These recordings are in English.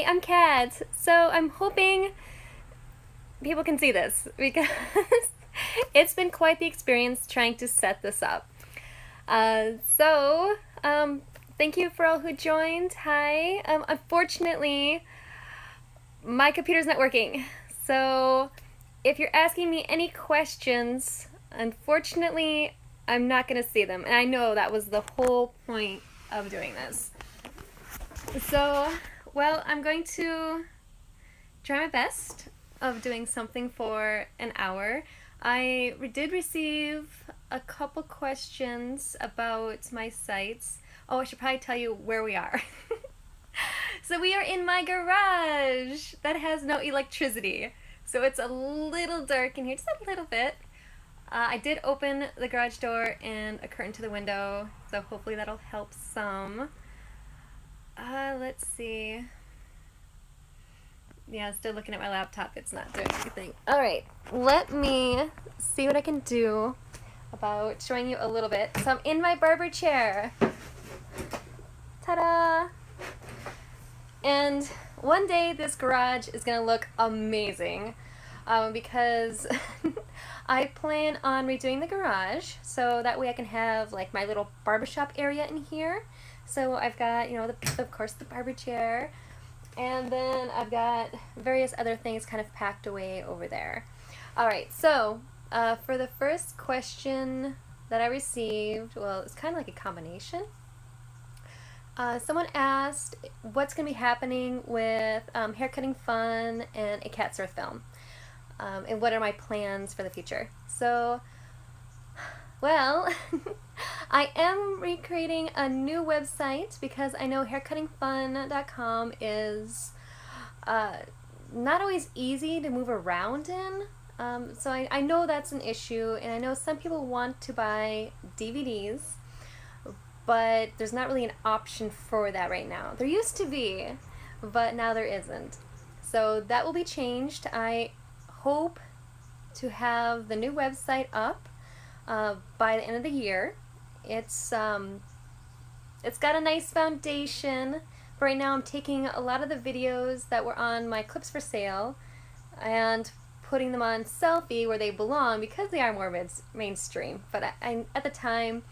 I'm Kat. So I'm hoping people can see this because it's been quite the experience trying to set this up. Thank you for all who joined. Hi. Unfortunately, my computer's not working. So if you're asking me any questions, unfortunately, I'm not going to see them. And I know that was the whole point of doing this. So, well, I'm going to try my best of doing something for an hour. I did receive a couple questions about my sites. Oh, I should probably tell you where we are. So we are in my garage that has no electricity. So it's a little dark in here, just a little bit. I did open the garage door and a curtain to the window, so hopefully that'll help some. Let's see. Yeah, still looking at my laptop. It's not doing anything. Alright, let me see what I can do about showing you a little bit. So I'm in my barber chair. Ta-da! And one day this garage is going to look amazing because I plan on redoing the garage so that way I can have like my little barbershop area in here. So I've got, of course, the barber chair, and then I've got various other things kind of packed away over there. Alright, so for the first question that I received, well, it's kind of like a combination. Someone asked what's going to be happening with Haircutting Fun and a Cat Surth film, and what are my plans for the future. So, well, I am recreating a new website because I know haircuttingfun.com is not always easy to move around in. So I know that's an issue, and I know some people want to buy DVDs, but there's not really an option for that right now. There used to be, but now there isn't. So that will be changed. I hope to have the new website up by the end of the year. It's got a nice foundation. But right now I'm taking a lot of the videos that were on my clips for sale and putting them on Selfie where they belong because they are more mainstream. But at the time,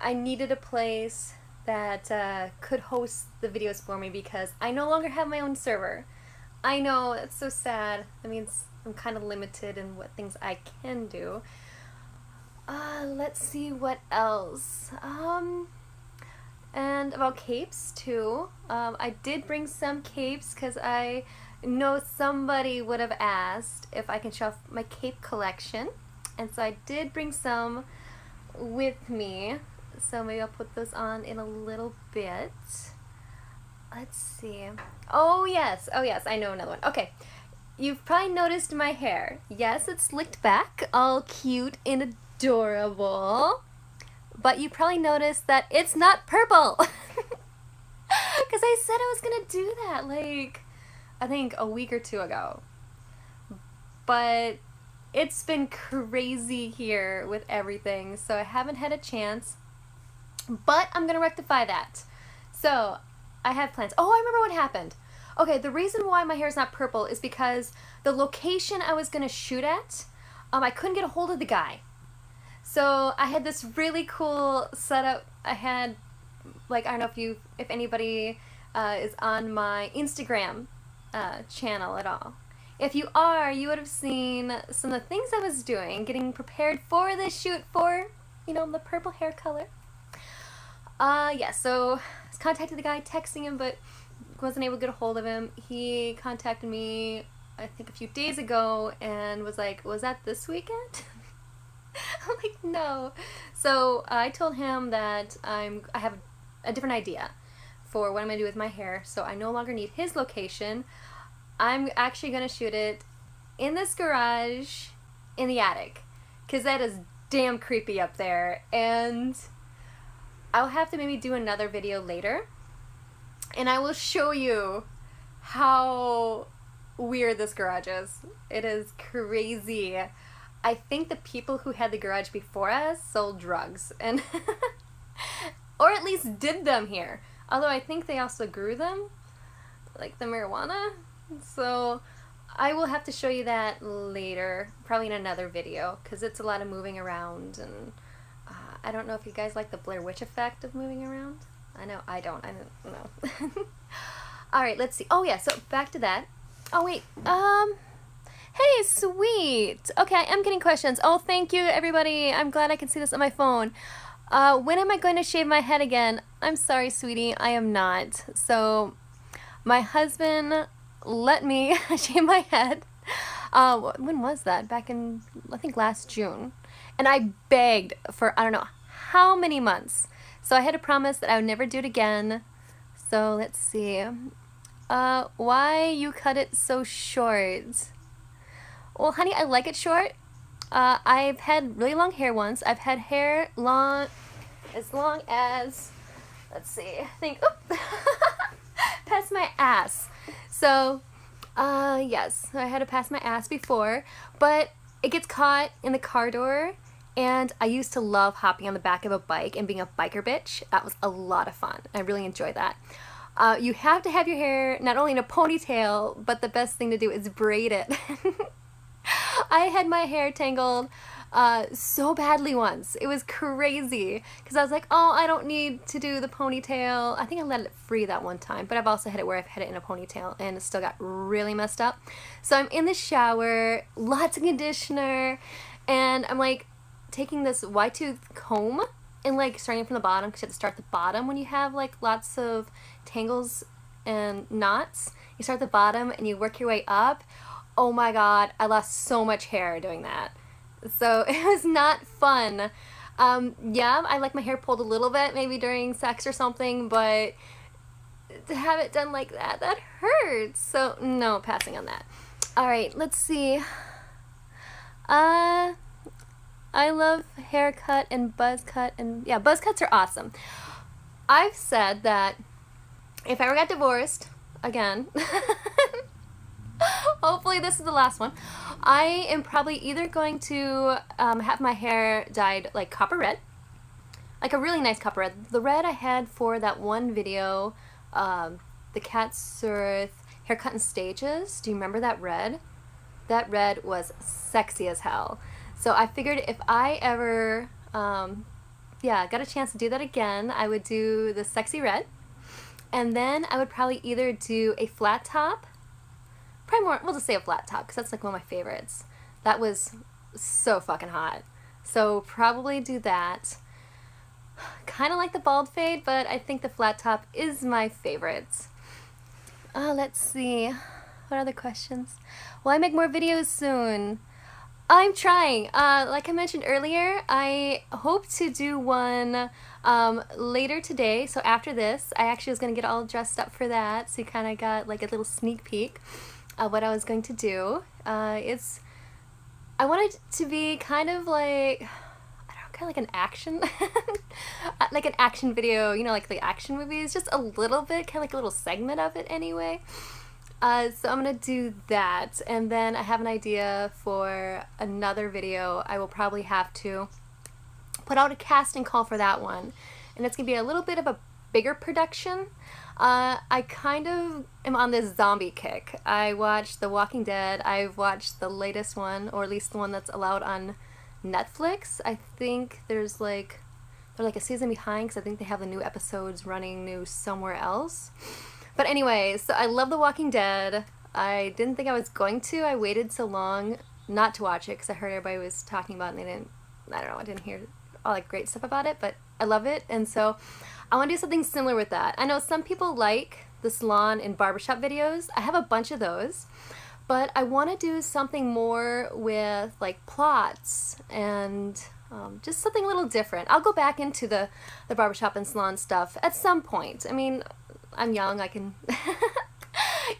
I needed a place that could host the videos for me because I no longer have my own server. I know, that's so sad. That means I'm kind of limited in what things I can do. Let's see what else. And about capes too. I did bring some capes because I know somebody would have asked if I can show off my cape collection. And so I did bring some with me. So maybe I'll put those on in a little bit. Let's see. Oh yes, I know another one. Okay. You've probably noticed my hair. Yes, it's slicked back, all cute and adorable. But you probably noticed that it's not purple. Because I said I was going to do that, like, I think a week or two ago. But it's been crazy here with everything, so I haven't had a chance. But I'm going to rectify that. So, I have plans. Oh, I remember what happened. Okay, the reason why my hair is not purple is because the location I was going to shoot at, I couldn't get a hold of the guy. So I had this really cool setup. I had, like, I don't know if anybody is on my Instagram channel at all. If you are, you would have seen some of the things I was doing, getting prepared for this shoot for, the purple hair color. Yeah, so I was contacting the guy, texting him, but wasn't able to get a hold of him. He contacted me, I think a few days ago, and was like, was that this weekend? I'm like, no. So I told him that I have a different idea for what I'm going to do with my hair, so I no longer need his location. I'm actually going to shoot it in this garage in the attic, because that is damn creepy up there, and I'll have to maybe do another video later, and I will show you how weird this garage is. It is crazy. I think the people who had the garage before us sold drugs, and or at least did them here. Although I think they also grew them. like the marijuana. So I will have to show you that later, probably in another video, because it's a lot of moving around, and I don't know if you guys like the Blair Witch effect of moving around. I know I don't know. Alright, let's see. Oh yeah, so back to that. Oh wait, hey, sweet. Okay, I'm getting questions. Oh, thank you, everybody. I'm glad I can see this on my phone. When am I going to shave my head again? I'm sorry, sweetie, I am not. So, my husband let me shave my head. When was that? Back in, I think, last June. And I begged for, I don't know, how many months. So I had to promise that I would never do it again. So, let's see. Why you cut it so short? Well, honey, I like it short. I've had really long hair once. I've had hair as long as, let's see, I think, past my ass. So, yes, I had to pass my ass before, but it gets caught in the car door, and I used to love hopping on the back of a bike and being a biker bitch. That was a lot of fun. I really enjoyed that. You have to have your hair not only in a ponytail, but the best thing to do is braid it. I had my hair tangled so badly once. It was crazy because I was like, oh, I don't need to do the ponytail. I think I let it free that one time, but I've also had it where I've had it in a ponytail and it still got really messed up. So I'm in the shower, lots of conditioner, and I'm like taking this wide tooth comb and like starting from the bottom, because you have to start at the bottom when you have like lots of tangles and knots. You start at the bottom and you work your way up. Oh my god, I lost so much hair doing that. So it was not fun. Yeah, I like my hair pulled a little bit, maybe during sex or something, but to have it done like that, that hurts. So no, passing on that. Alright, let's see. I love haircut and buzz cut, and yeah, buzz cuts are awesome. I've said that if I ever got divorced, again, hopefully this is the last one, I am probably either going to have my hair dyed like copper red, like a really nice copper red. The red I had for that one video, the cat Surth haircut in stages. Do you remember that red? That red was sexy as hell. So I figured if I ever, yeah, got a chance to do that again, I would do the sexy red. And then I would probably either do a flat top, probably more, we'll just say a flat top, because that's like one of my favorites. That was so fucking hot. So probably do that. Kind of like the bald fade, but I think the flat top is my favorite. Let's see. What other questions? Will I make more videos soon? I'm trying. Like I mentioned earlier, I hope to do one later today. So after this, I actually was going to get all dressed up for that. So you kind of got like a little sneak peek of what I was going to do. I wanted it to be kind of like, I don't know, kind of like an action, like an action video, you know, like the action movies, just a little bit, kind of like a little segment of it anyway. So I'm going to do that, and then I have an idea for another video. I will probably have to put out a casting call for that one, and it's going to be a little bit of a bigger production. I kind of am on this zombie kick. I watched The Walking Dead. I've watched the latest one, or at least the one that's allowed on Netflix. I think there's like, they're like a season behind, because I think they have the new episodes running new somewhere else. But anyway, so I love The Walking Dead. I didn't think I was going to. I waited so long not to watch it because I heard everybody was talking about it and they didn't, I don't know, I didn't hear all like great stuff about it, but I love it. And so I want to do something similar with that. I know some people like the salon and barbershop videos. I have a bunch of those, but I want to do something more with like plots and just something a little different. I'll go back into the barbershop and salon stuff at some point. I mean, I'm young, I can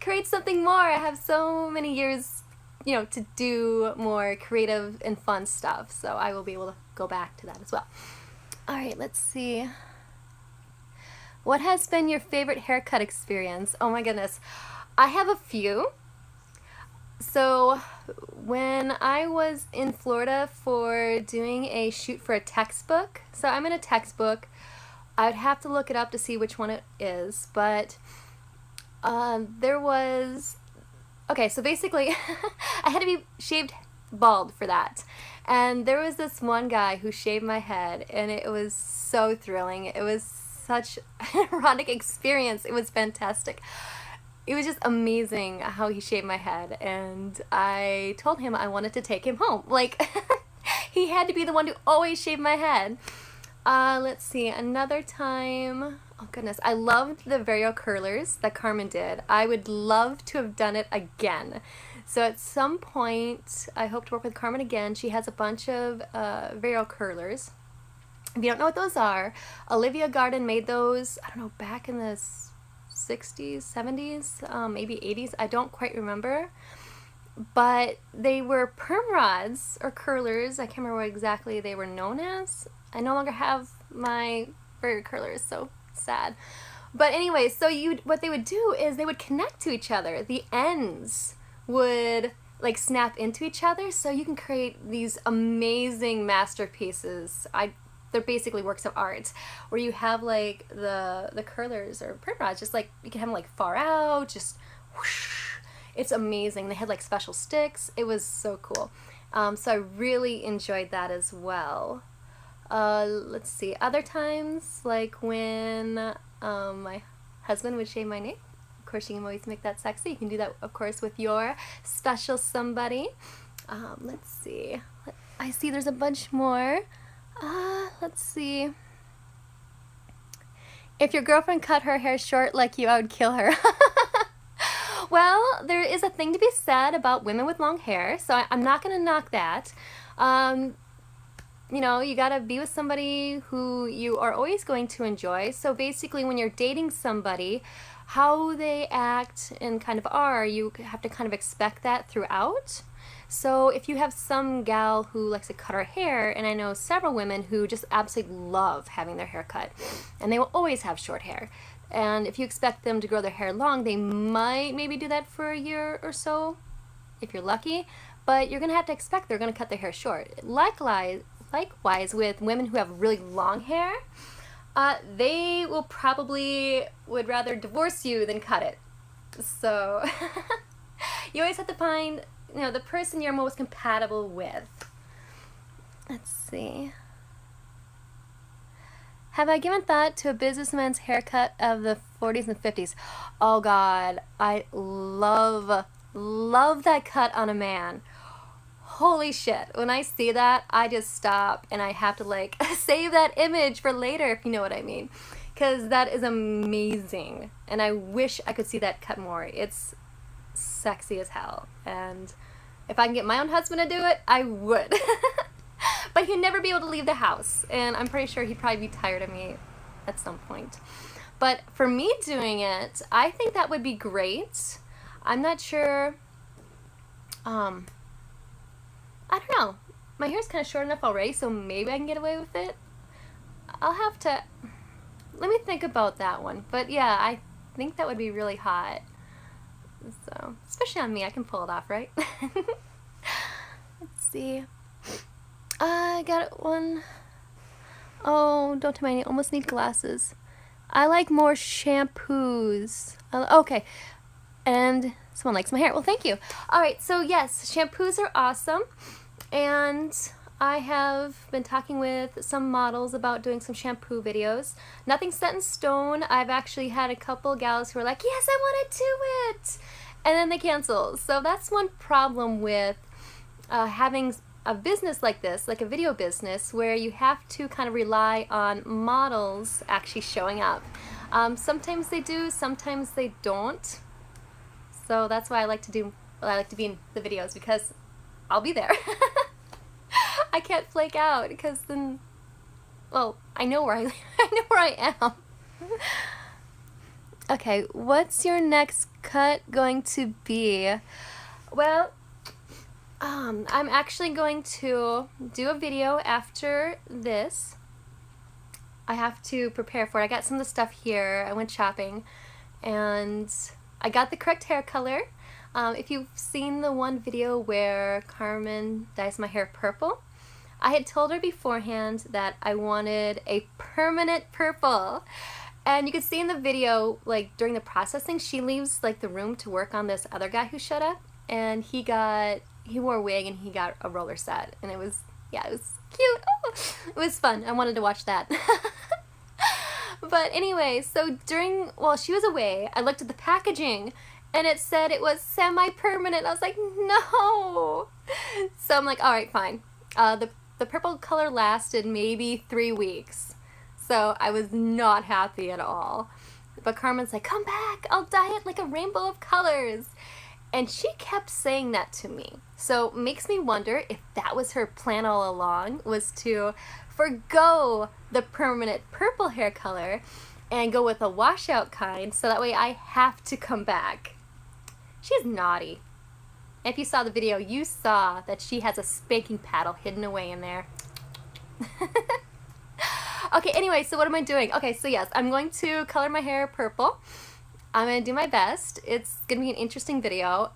create something more. I have so many years, you know, to do more creative and fun stuff, so I will be able to go back to that as well. Alright, let's see. What has been your favorite haircut experience? Oh my goodness. I have a few. So when I was in Florida for doing a shoot for a textbook, so I'm in a textbook, I'd have to look it up to see which one it is, but There was, okay, so basically I had to be shaved bald for that. And there was this one guy who shaved my head, and it was so thrilling. It was such an erotic experience. It was fantastic. It was just amazing how he shaved my head, and I told him I wanted to take him home. Like, he had to be the one to always shave my head. Let's see, another time, oh goodness, I loved the Vario curlers that Carmen did. I would love to have done it again. So at some point, I hope to work with Carmen again. She has a bunch of Vario curlers. If you don't know what those are, Olivia Garden made those, I don't know, back in the 60s, 70s, maybe 80s, I don't quite remember. But they were perm rods or curlers. I can't remember what exactly they were known as. I no longer have my Vario curlers, so sad. But anyway, so what they would do is they would connect to each other. The ends would like snap into each other, so you can create these amazing masterpieces. They're basically works of art, where you have like the curlers or perm rods, just like you can have them like far out, just whoosh. It's amazing. They had like special sticks. It was so cool. So I really enjoyed that as well. Let's see, other times, like when my husband would shave my nail. Of course, you can always make that sexy. You can do that, of course, with your special somebody. Let's see. I see there's a bunch more. Let's see. If your girlfriend cut her hair short like you, I would kill her. Well, there is a thing to be said about women with long hair, so I'm not going to knock that. You know, you gotta be with somebody who you are always going to enjoy. So basically, when you're dating somebody, how they act and kind of are, you have to kind of expect that throughout. So if you have some gal who likes to cut her hair, and I know several women who just absolutely love having their hair cut, and they will always have short hair. And if you expect them to grow their hair long, they might maybe do that for a year or so, if you're lucky. But you're gonna have to expect they're gonna cut their hair short. Likewise, with women who have really long hair, they will probably would rather divorce you than cut it. So you always have to find, you know, the person you're most compatible with. Let's see. Have I given thought to a businessman's haircut of the 40s and 50s? Oh God, I love that cut on a man. Holy shit, when I see that, I just stop and I have to like save that image for later, if you know what I mean. Because that is amazing. And I wish I could see that cut more. It's sexy as hell. And if I can get my own husband to do it, I would. But he'd never be able to leave the house. And I'm pretty sure he'd probably be tired of me at some point. But for me doing it, I think that would be great. I'm not sure. I don't know. My hair's kind of short enough already, so maybe I can get away with it. I'll have to... Let me think about that one. But yeah, I think that would be really hot. So, especially on me, I can pull it off, right? Let's see. I got one. Oh, don't tell me, I almost need glasses. I like more shampoos. Okay. And someone likes my hair. Well, thank you. Alright, so yes, shampoos are awesome. And I have been talking with some models about doing some shampoo videos. Nothing's set in stone. I've actually had a couple gals who are like, yes, I want to do it! And then they cancel. So that's one problem with having a business like this, like a video business, where you have to kind of rely on models actually showing up. Sometimes they do, sometimes they don't. So that's why I like to be in the videos, because I'll be there. I can't flake out, because then, well, I know where I am. Okay, what's your next cut going to be? Well, I'm actually going to do a video after this. I have to prepare for it. I got some of the stuff here. I went shopping, and I got the correct hair color. If you've seen the one video where Carmen dyes my hair purple, I had told her beforehand that I wanted a permanent purple. And you can see in the video, like during the processing, she leaves like the room to work on this other guy who showed up, and he wore a wig and he got a roller set, and it was, yeah, it was cute. Oh, it was fun. I wanted to watch that. But anyway, so while she was away, I looked at the packaging and it said it was semi-permanent. I was like, no. So I'm like, all right, fine. The purple color lasted maybe 3 weeks. So I was not happy at all. But Carmen's like, come back, I'll dye it like a rainbow of colors. And she kept saying that to me. So it makes me wonder if that was her plan all along, was to forgo the permanent purple hair color and go with a washout kind, so that way I have to come back. She's naughty. If you saw the video, you saw that she has a spanking paddle hidden away in there. Okay, anyway, so what am I doing? Okay, so yes, I'm going to color my hair purple. I'm going to do my best. It's going to be an interesting video.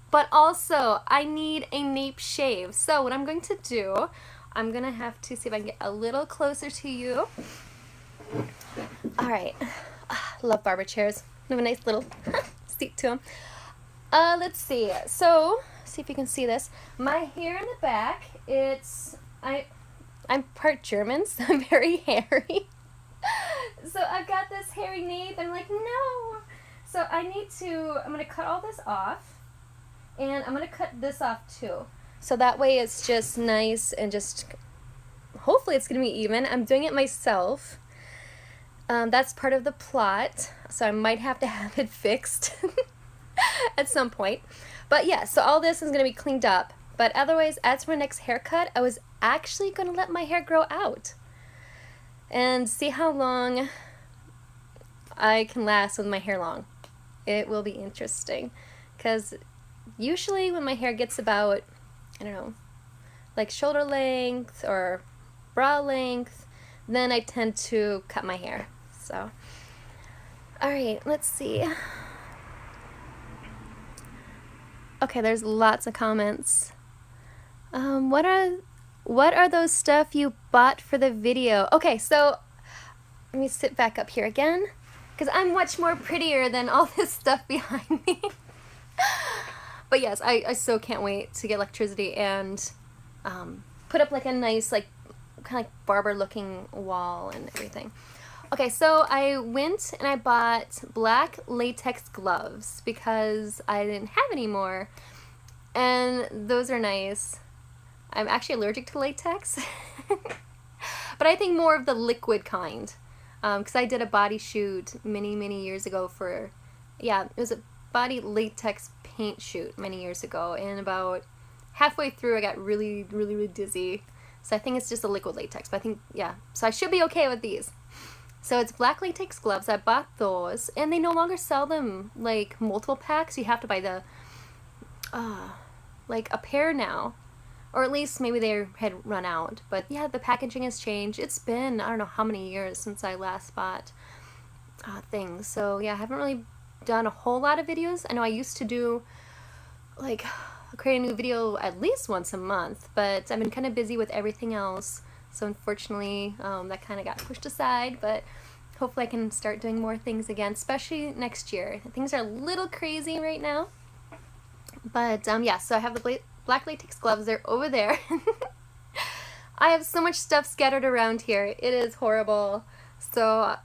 But also, I need a nape shave. So what I'm going to do, I'm going to have to see if I can get a little closer to you. Alright. Love barber chairs. They have a nice little seat to them. Let's see. So, see if you can see this. My hair in the back, I'm part German, so I'm very hairy. So I've got this hairy nape, and I'm like, no. So I'm going to cut all this off, and I'm going to cut this off too. So that way it's just nice and just, hopefully it's going to be even. I'm doing it myself. That's part of the plot, so I might have to have it fixed at some point. But yeah, so all this is going to be cleaned up. But otherwise, as for my next haircut, I was actually going to let my hair grow out and see how long I can last with my hair long. It will be interesting, because usually when my hair gets about, I don't know, like shoulder length or bra length, then I tend to cut my hair. So, alright, let's see. Okay, there's lots of comments. What are those stuff you bought for the video? Okay, so let me sit back up here again, because I'm much more prettier than all this stuff behind me. But yes, I so can't wait to get electricity and put up like a nice, like, kind of like barber looking wall and everything. Okay, so I went and I bought black latex gloves because I didn't have any more, and those are nice. I'm actually allergic to latex, but I think more of the liquid kind, because I did a body shoot many years ago for, yeah, it was a body latex paint shoot many years ago, and about halfway through I got really dizzy, so I think it's just a liquid latex, but I think, yeah, so I should be okay with these. So it's black latex gloves. I bought those, and they no longer sell them like multiple packs. You have to buy the, like a pair now. Or at least maybe they had run out. But yeah, the packaging has changed. It's been, I don't know how many years since I last bought things. So yeah, I haven't really done a whole lot of videos. I know I used to do, like, create a new video at least once a month. But I've been kind of busy with everything else. So unfortunately, that kind of got pushed aside, but hopefully I can start doing more things again, especially next year. Things are a little crazy right now. But yeah, so I have the black latex gloves. They're over there. I have so much stuff scattered around here. It is horrible. So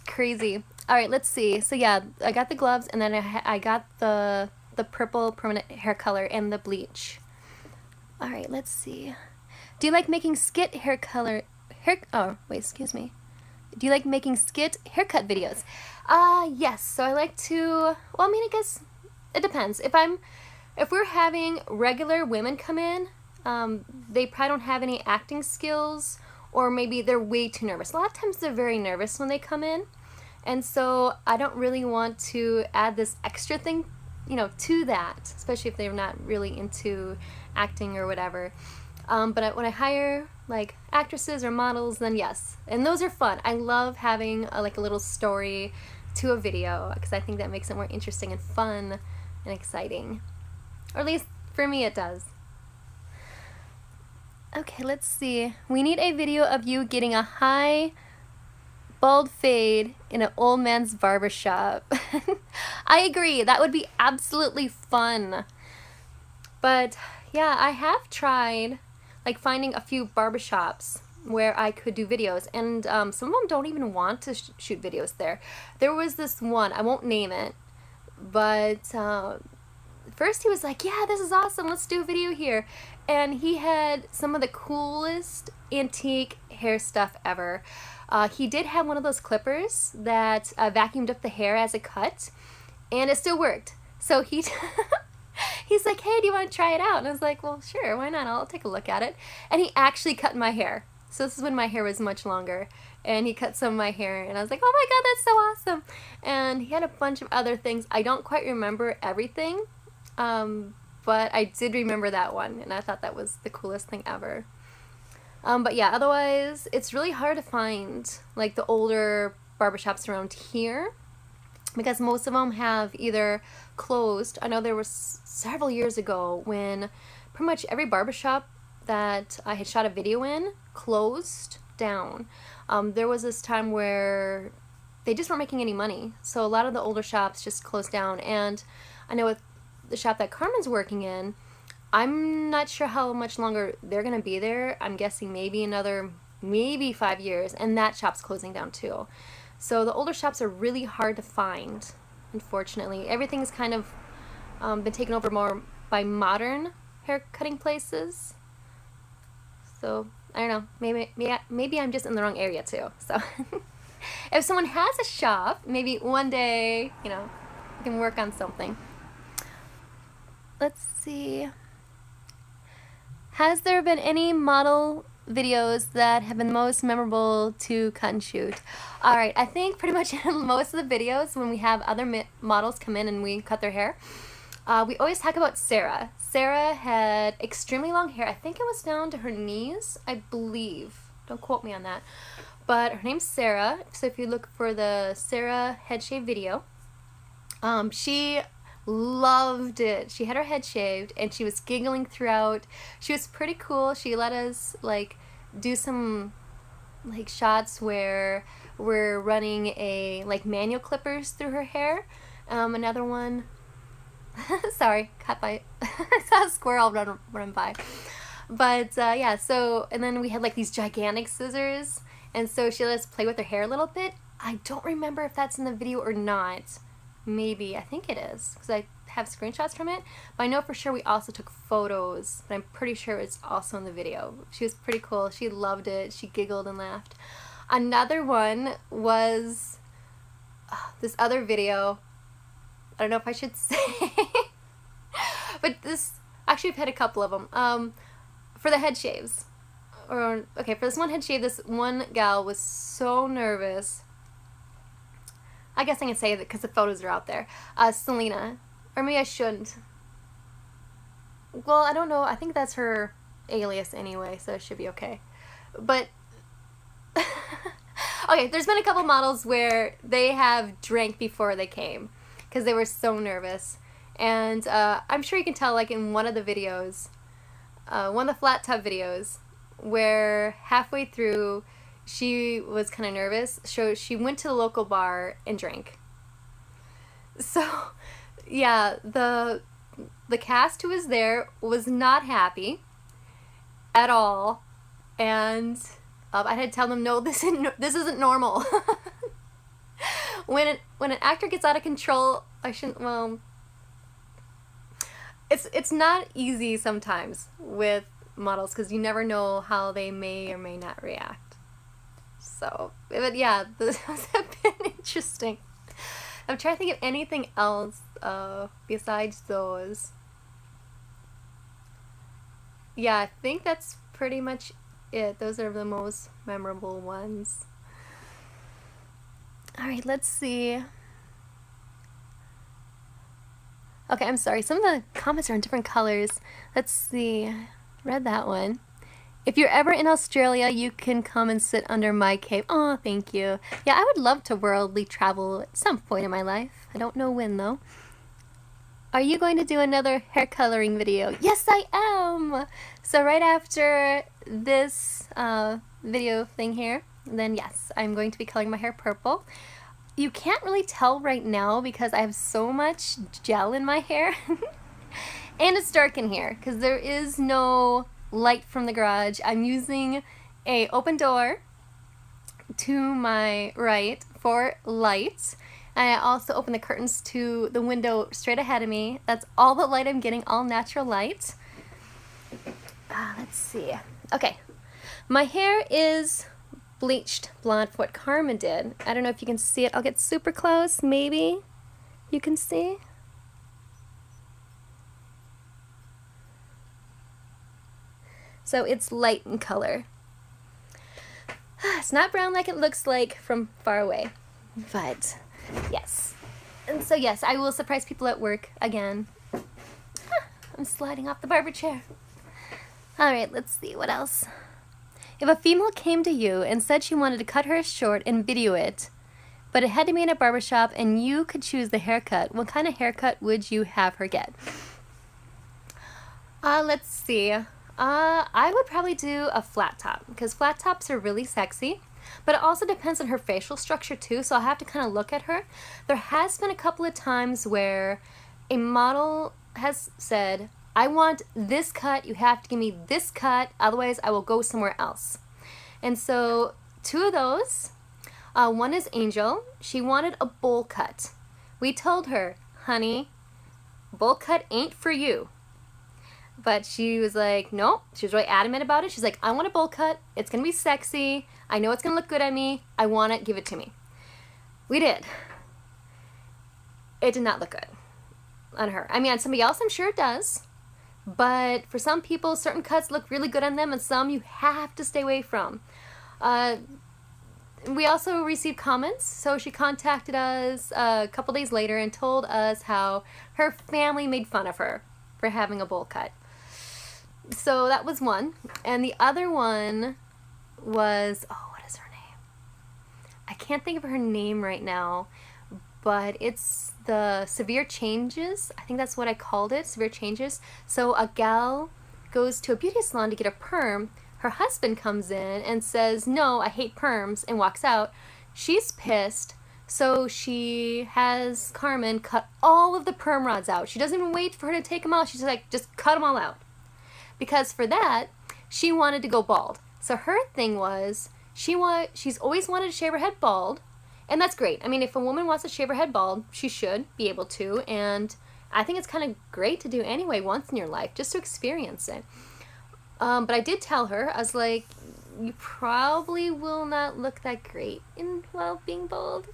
crazy. All right, let's see. So yeah, I got the gloves, and then I got the purple permanent hair color and the bleach. All right, let's see. Do you like making Skit oh, wait, excuse me. Do you like making Skit haircut videos? Yes. So I like to, well, I mean, I guess it depends. If we're having regular women come in, they probably don't have any acting skills, or maybe they're way too nervous. A lot of times they're very nervous when they come in, and so I don't really want to add this extra thing, you know, to that, especially if they're not really into acting or whatever. But when I hire like actresses or models, then yes, and those are fun. I love having like a little story to a video, because I think that makes it more interesting and fun and exciting, or at least for me it does. Okay, let's see. We need a video of you getting a high bald fade in an old man's barbershop. I agree, that would be absolutely fun. But yeah, I have tried like finding a few barbershops where I could do videos, and some of them don't even want to shoot videos there. There was this one, I won't name it, but first he was like, yeah, this is awesome, let's do a video here. And he had some of the coolest antique hair stuff ever. He did have one of those clippers that vacuumed up the hair as it cut, and it still worked. So he's like, hey, do you want to try it out? And I was like, well, sure, why not? I'll take a look at it. And he actually cut my hair. So this is when my hair was much longer. And he cut some of my hair, and I was like, oh my god, that's so awesome. And he had a bunch of other things. I don't quite remember everything, but I did remember that one, and I thought that was the coolest thing ever. But yeah, otherwise, it's really hard to find like the older barbershops around here, because most of them have either closed. I know there was several years ago when pretty much every barbershop that I had shot a video in closed down. There was this time where they just weren't making any money, so a lot of the older shops just closed down. And I know with the shop that Carmen's working in, I'm not sure how much longer they're gonna be there. I'm guessing maybe another 5 years, and that shop's closing down too. So the older shops are really hard to find, unfortunately. Everything's kind of been taken over more by modern hair cutting places. So I don't know, maybe I'm just in the wrong area too. So if someone has a shop, maybe one day, you know, we can work on something. Let's see. Has there been any model videos that have been most memorable to cut and shoot? Alright, I think pretty much in most of the videos when we have other models come in and we cut their hair, we always talk about Sarah. Sarah had extremely long hair. I think it was down to her knees, I believe. Don't quote me on that. But her name's Sarah, so if you look for the Sarah head shave video, she loved it. She had her head shaved and she was giggling throughout. She was pretty cool. She let us like do some like shots where we're running a like manual clippers through her hair. Another one sorry, cut by I saw a squirrel run by. But yeah, so and then we had like these gigantic scissors, and so she let us play with her hair a little bit. I don't remember if that's in the video or not. Maybe, I think it is, because I have screenshots from it, but I know for sure we also took photos, but I'm pretty sure it's also in the video. She was pretty cool. She loved it. She giggled and laughed. Another one was this other video. I don't know if I should say, but this, actually I've had a couple of them, for the head shaves. Okay, for this one head shave, this one gal was so nervous. I guess I can say that because the photos are out there. Selena. Or maybe I shouldn't. Well, I don't know. I think that's her alias anyway, so it should be okay. But, okay, there's been a couple models where they have drank before they came because they were so nervous. And I'm sure you can tell, like, in one of the videos, one of the flat tub videos, where halfway through she was kind of nervous, so she went to the local bar and drank. So, yeah, the cast who was there was not happy at all, and I had to tell them, no, this isn't normal. When an actor gets out of control, well, it's not easy sometimes with models because you never know how they may or may not react. So, but yeah, those have been interesting. I'm trying to think of anything else besides those. Yeah, I think that's pretty much it. Those are the most memorable ones. Alright, let's see. Okay, I'm sorry. Some of the comments are in different colors. Let's see. Read that one. If you're ever in Australia, you can come and sit under my cape. Oh, thank you. Yeah, I would love to worldly travel at some point in my life. I don't know when, though. Are you going to do another hair coloring video? Yes, I am! So right after this video thing here, then yes, I'm going to be coloring my hair purple. You can't really tell right now because I have so much gel in my hair. And it's dark in here because there is no light from the garage. I'm using a open door to my right for light. And I also open the curtains to the window straight ahead of me. That's all the light I'm getting, all natural light. Let's see. Okay, my hair is bleached blonde for what Carmen did. I don't know if you can see it. I'll get super close, maybe you can see. So it's light in color. It's not brown like it looks like from far away, but yes. And so yes, I will surprise people at work again. I'm sliding off the barber chair. Alright, let's see, what else? If a female came to you and said she wanted to cut her short and video it, but it had to be in a barbershop and you could choose the haircut, what kind of haircut would you have her get? Let's see. I would probably do a flat top because flat tops are really sexy, but it also depends on her facial structure too, so I'll have to kind of look at her. There has been a couple of times where a model has said, I want this cut, you have to give me this cut, otherwise I will go somewhere else. And so 2 of those, one is Angel. She wanted a bowl cut. We told her, honey, bowl cut ain't for you. But she was like, nope. She was really adamant about it. She's like, I want a bowl cut. It's going to be sexy. I know it's going to look good on me. I want it. Give it to me. We did. It did not look good on her. I mean, on somebody else, I'm sure it does. But for some people, certain cuts look really good on them, and some you have to stay away from. We also received comments, so she contacted us a couple days later and told us how her family made fun of her for having a bowl cut. So that was one. And the other one was, oh, what is her name? I can't think of her name right now, but it's the severe changes. I think that's what I called it, severe changes. So a gal goes to a beauty salon to get a perm. Her husband comes in and says, no, I hate perms, and walks out. She's pissed, so she has Carmen cut all of the perm rods out. She doesn't even wait for her to take them out. She's like, just cut them all out. Because for that, she wanted to go bald. So her thing was, she's always wanted to shave her head bald, and that's great. I mean, if a woman wants to shave her head bald, she should be able to, and I think it's kind of great to do anyway once in your life, just to experience it. But I did tell her, I was like, you probably will not look that great while being bald.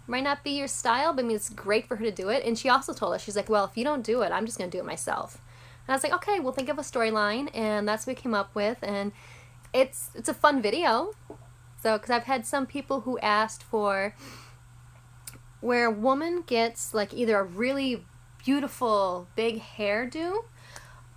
Might not be your style, but I mean, it's great for her to do it. And she also told us, she's like, well, if you don't do it, I'm just going to do it myself. And I was like, okay, we'll think of a storyline, and that's what we came up with, and it's a fun video. So, because I've had some people who asked for where a woman gets like either a really beautiful big hairdo,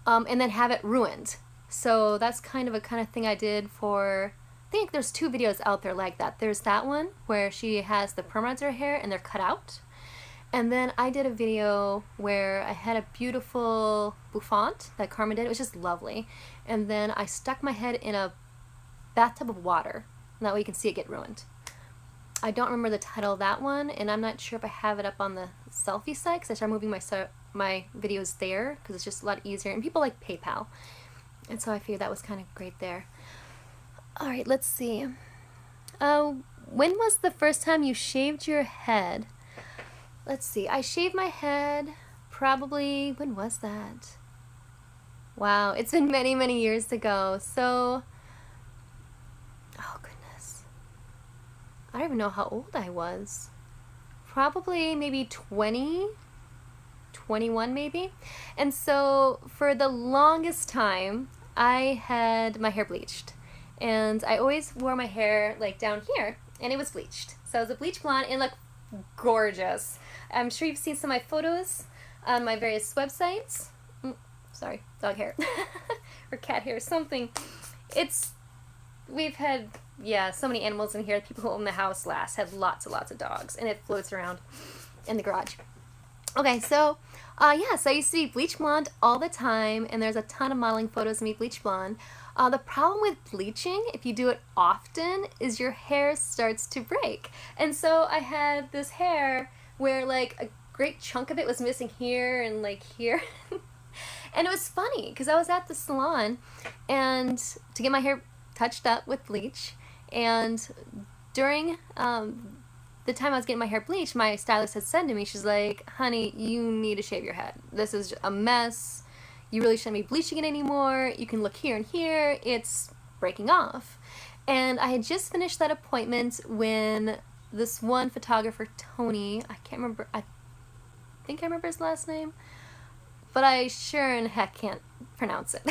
and then have it ruined. So that's kind of thing I did for, I think there's 2 videos out there like that. There's that one where she has the perm rods in her hair and they're cut out. And then I did a video where I had a beautiful bouffant that Carmen did. It was just lovely. And then I stuck my head in a bathtub of water. And that way you can see it get ruined. I don't remember the title of that one, and I'm not sure if I have it up on the selfie site because I started moving my videos there because it's just a lot easier. And people like PayPal. And so I figured that was kind of great there. Alright, let's see. When was the first time you shaved your head? Let's see, I shaved my head probably, when was that? Wow, it's been many, many years ago. So, oh goodness. I don't even know how old I was. Probably maybe 20, 21 maybe. And so for the longest time, I had my hair bleached. And I always wore my hair like down here, and it was bleached. So it was a bleach blonde and looked gorgeous. I'm sure you've seen some of my photos on my various websites. Sorry, dog hair. Or cat hair, something. We've had, yeah, so many animals in here. People who own the house last had lots and lots of dogs, and it floats around in the garage. Okay, so, yeah, so I used to be bleach blonde all the time, and there's a ton of modeling photos of me bleach blonde. The problem with bleaching, if you do it often, is your hair starts to break. And so I had this hair where like a great chunk of it was missing here and like here. And it was funny because I was at the salon and to get my hair touched up with bleach, and during the time I was getting my hair bleached, my stylist had said to me, she's like, honey, you need to shave your head. This is a mess. You really shouldn't be bleaching it anymore. You can look here and here. It's breaking off. And I had just finished that appointment when this one photographer, Tony, I can't remember, I think I remember his last name, but I sure in heck can't pronounce it.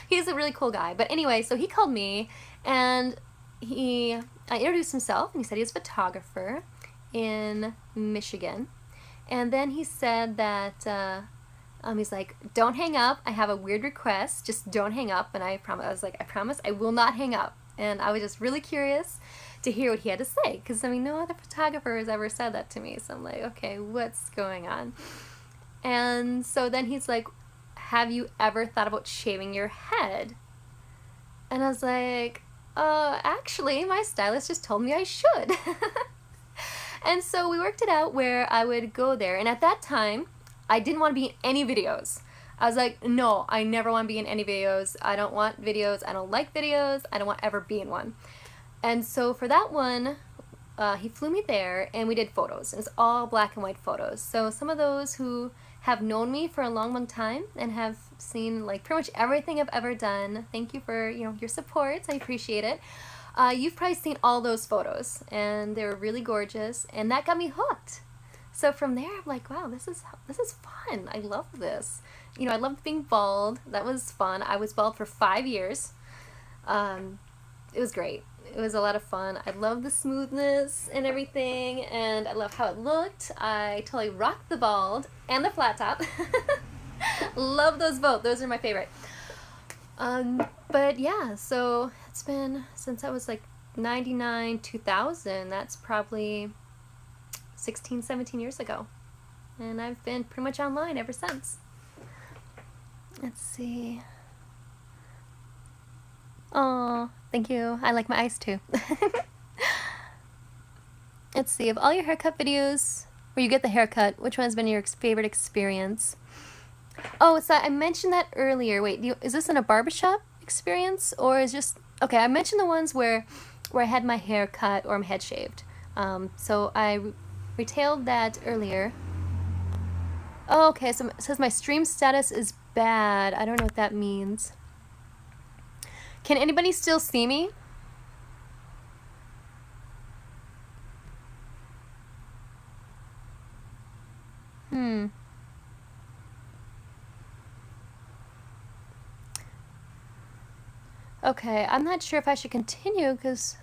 He's a really cool guy. But anyway, so he called me and I introduced himself and he said he was a photographer in Michigan. And then he said that, he's like, don't hang up. I have a weird request. Just don't hang up. And I was like, I promise I will not hang up. And I was just really curious to hear what he had to say. Because, I mean, no other photographer has ever said that to me. So I'm like, okay, what's going on? And so then he's like, have you ever thought about shaving your head? And I was like, actually, my stylist just told me I should. And so we worked it out where I would go there. And at that time, I didn't want to be in any videos. I was like, no, I never want to be in any videos. I don't want videos. I don't like videos. I don't want to ever be in one. And so for that one, he flew me there and we did photos. It was all black and white photos. So some of those who have known me for a long, long time and have seen like pretty much everything I've ever done, thank you for your support. I appreciate it. You've probably seen all those photos and they were really gorgeous and that got me hooked. So from there, I'm like, wow, this is fun. I love this. I loved being bald. That was fun. I was bald for 5 years. It was great. It was a lot of fun. I love the smoothness and everything, and I love how it looked. I totally rocked the bald and the flat top. Love those both. Those are my favorite. But yeah, so it's been since I was like 99, 2000. That's probably 16, 17 years ago. And I've been pretty much online ever since. Let's see. Oh, thank you. I like my eyes too. Let's see. Of all your haircut videos where you get the haircut, which one has been your favorite experience? Oh, so I mentioned that earlier. Wait, is this in a barbershop experience or is just... Okay, I mentioned the ones where I had my hair cut or my head shaved. So I retailed that earlier. Oh, okay, so it says my stream status is bad. I don't know what that means. Can anybody still see me? Okay, I'm not sure if I should continue because...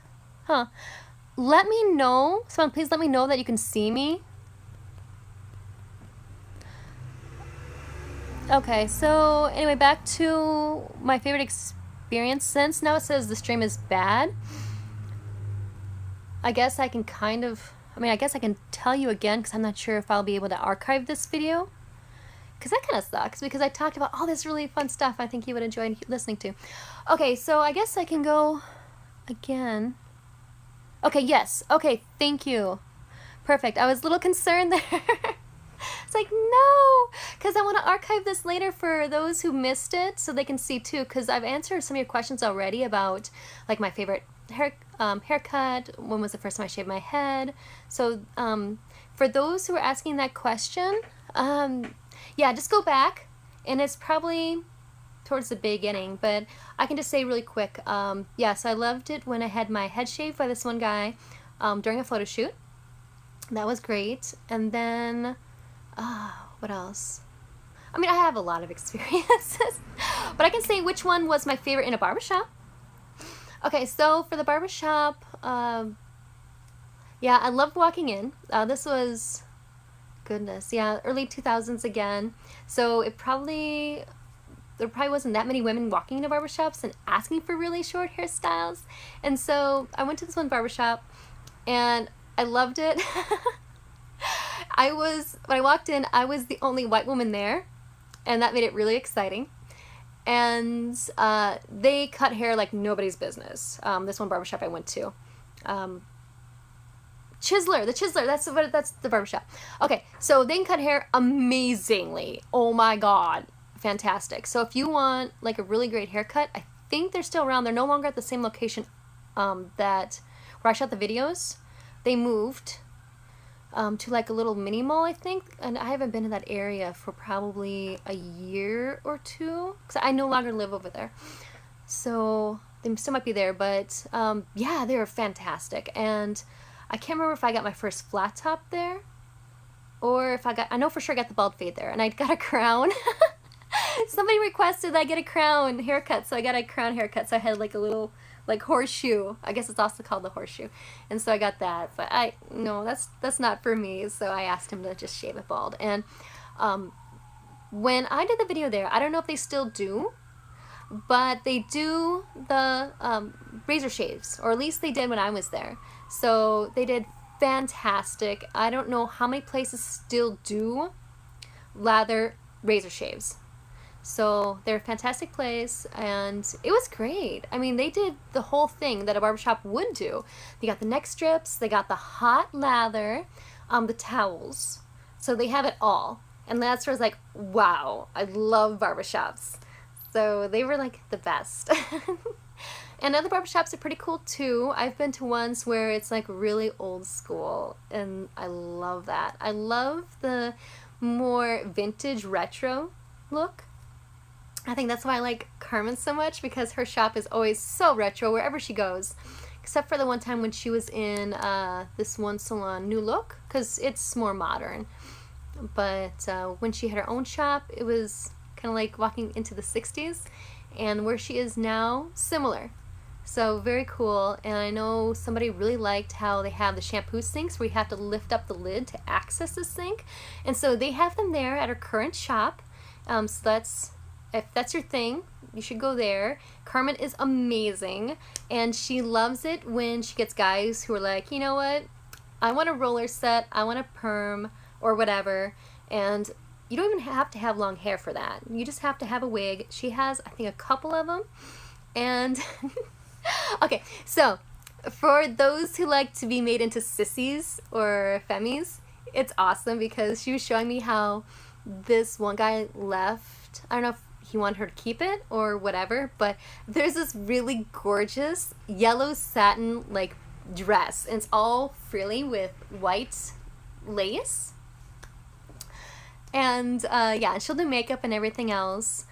Let me know. Someone please let me know that you can see me. Okay, so anyway, back to my favorite experience. Since now it says the stream is bad, I guess I can I guess I can tell you again because I'm not sure if I'll be able to archive this video. Because that kind of sucks because I talked about all this really fun stuff I think you would enjoy listening to. Okay, so I guess I can go again. Okay, yes. Okay, thank you. Perfect. I was a little concerned there. It's like, no, because I want to archive this later for those who missed it so they can see too, because I've answered some of your questions already about like my favorite haircut, when was the first time I shaved my head. So for those who are asking that question, yeah, just go back, and it's probably towards the beginning, but I can just say really quick, yes, I loved it when I had my head shaved by this one guy during a photo shoot. That was great. And then, what else? I mean, I have a lot of experiences, but I can say which one was my favorite in a barbershop. Okay, so for the barbershop, yeah, I loved walking in. This was, goodness, yeah, early 2000s again. So there probably wasn't that many women walking into barbershops and asking for really short hairstyles. And so I went to this one barbershop and I loved it. When I walked in, I was the only white woman there, and that made it really exciting. and they cut hair like nobody's business. This one barbershop I went to. Chiseler, the Chiseler, that's the barbershop. Okay, so they can cut hair amazingly. Oh my god, fantastic. So if you want like a really great haircut, I think they're still around. They're no longer at the same location that where I shot the videos. They moved to like a little mini mall, I think, and I haven't been in that area for probably a year or two because I no longer live over there. So they still might be there, but yeah, they were fantastic. And I can't remember if I got my first flat top there or if I know for sure I got the bald fade there, and I got a crown. Somebody requested that I get a crown haircut, so I got a crown haircut. So I had like a little like horseshoe. I guess it's also called the horseshoe. And so I got that, but no, that's not for me. So I asked him to just shave it bald. And when I did the video there, I don't know if they still do, but they do the razor shaves, or at least they did when I was there. So they did fantastic. I don't know how many places still do lather razor shaves. So they're a fantastic place, and it was great. I mean, they did the whole thing that a barbershop would do. They got the neck strips, they got the hot lather, the towels. So they have it all. And that's where I was like, wow, I love barbershops. So they were like the best. And other barbershops are pretty cool too. I've been to ones where it's like really old school, and I love that. I love the more vintage retro look. I think that's why I like Carmen so much, because her shop is always so retro wherever she goes. Except for the one time when she was in this one salon, New Look, because it's more modern. But when she had her own shop, it was kind of like walking into the 60s. And where she is now, similar. So very cool. And I know somebody really liked how they have the shampoo sinks where you have to lift up the lid to access the sink. And so they have them there at her current shop. So if that's your thing, you should go there. Carmen is amazing, and she loves it when she gets guys who are like, you know what, I want a roller set, I want a perm, or whatever, and you don't even have to have long hair for that. You just have to have a wig. She has, I think, a couple of them, and okay, so for those who like to be made into sissies or femmies, it's awesome because she was showing me how this one guy left. I don't know if he wanted her to keep it or whatever, but there's this really gorgeous yellow satin like dress, and it's all frilly with white lace. And yeah, she'll do makeup and everything else.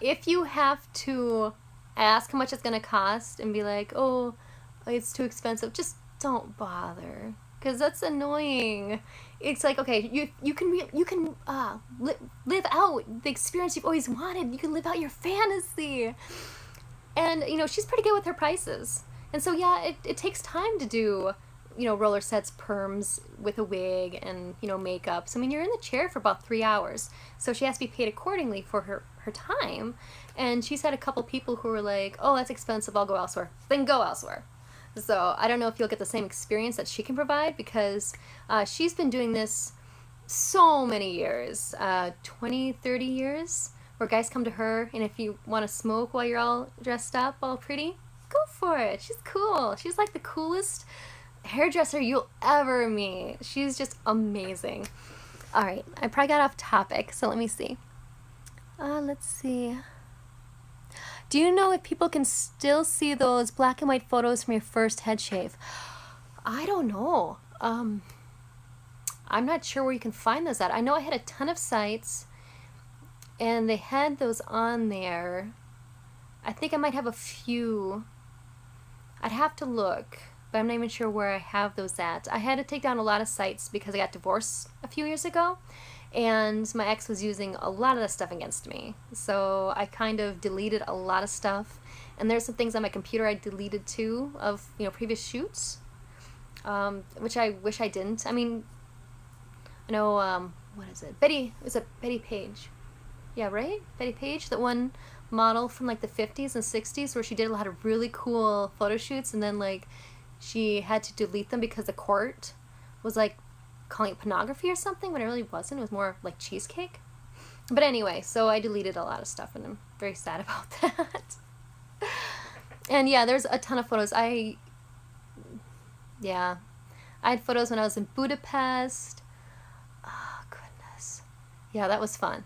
If you have to ask how much it's gonna cost and be like, oh, it's too expensive, just don't bother, because that's annoying. It's like, okay, you can live out the experience you've always wanted. You can live out your fantasy. And, you know, she's pretty good with her prices. And so, yeah, it takes time to do, you know, roller sets, perms with a wig and, you know, makeup. So, I mean, you're in the chair for about 3 hours. So she has to be paid accordingly for her time. And she's had a couple people who were like, oh, that's expensive, I'll go elsewhere. Then go elsewhere. So I don't know if you'll get the same experience that she can provide, because she's been doing this so many years, 20, 30 years, where guys come to her, and if you want to smoke while you're all dressed up, all pretty, go for it. She's cool. She's like the coolest hairdresser you'll ever meet. She's just amazing. All right, I probably got off topic, so let me see. Let's see. Do you know if people can still see those black and white photos from your first head shave? I don't know. I'm not sure where you can find those at. I know I had a ton of sites, and they had those on there. I think I might have a few. I'd have to look, but I'm not even sure where I have those at. I had to take down a lot of sites because I got divorced a few years ago, and my ex was using a lot of that stuff against me. So I kind of deleted a lot of stuff, and there's some things on my computer I deleted too of, you know, previous shoots, which I wish I didn't. I mean, I know, what is it? Betty Page. Yeah, right? Betty Page, that one model from like the 50s and 60s where she did a lot of really cool photo shoots, and then like she had to delete them because the court was like calling it pornography or something, when it really wasn't. It was more like cheesecake. But anyway, so I deleted a lot of stuff and very sad about that. And yeah, there's a ton of photos. Yeah, I had photos when I was in Budapest. Oh, goodness. Yeah, that was fun.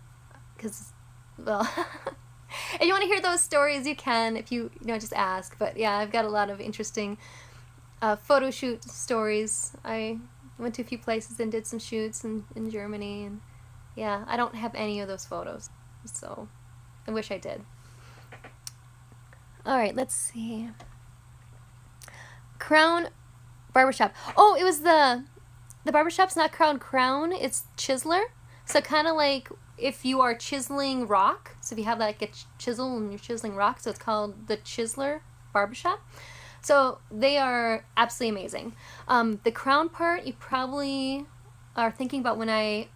Because, well, if you want to hear those stories, you can, if you know, just ask. But yeah, I've got a lot of interesting photo shoot stories. I went to a few places and did some shoots in Germany. And yeah, I don't have any of those photos. So I wish I did. All right, let's see. Crown Barbershop. Oh, it was the barbershop's not Crown, it's Chiseler. So kind of like if you are chiseling rock. So if you have like a chisel and you're chiseling rock, so it's called the Chiseler Barbershop. So they are absolutely amazing. The crown part, you probably are thinking about when I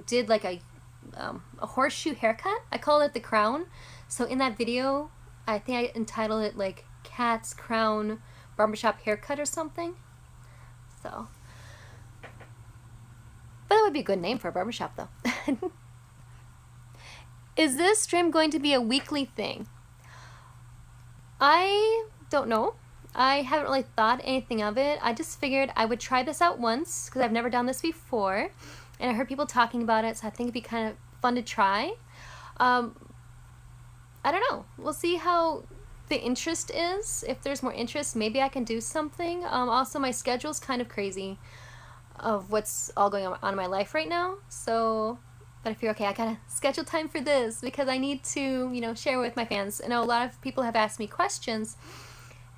did like a horseshoe haircut. I call it the crown. So in that video, I think I entitled it like Cat's Crown Barbershop Haircut or something. So, but that would be a good name for a barbershop though. Is this stream going to be a weekly thing? I don't know. I haven't really thought anything of it. I just figured I would try this out once because I've never done this before. And I heard people talking about it, so I think it'd be kind of fun to try. I don't know. We'll see how the interest is. If there's more interest, maybe I can do something. Also, my schedule's kind of crazy of what's all going on in my life right now. So, but I feel okay, I gotta schedule time for this because I need to, you know, share with my fans. I know a lot of people have asked me questions,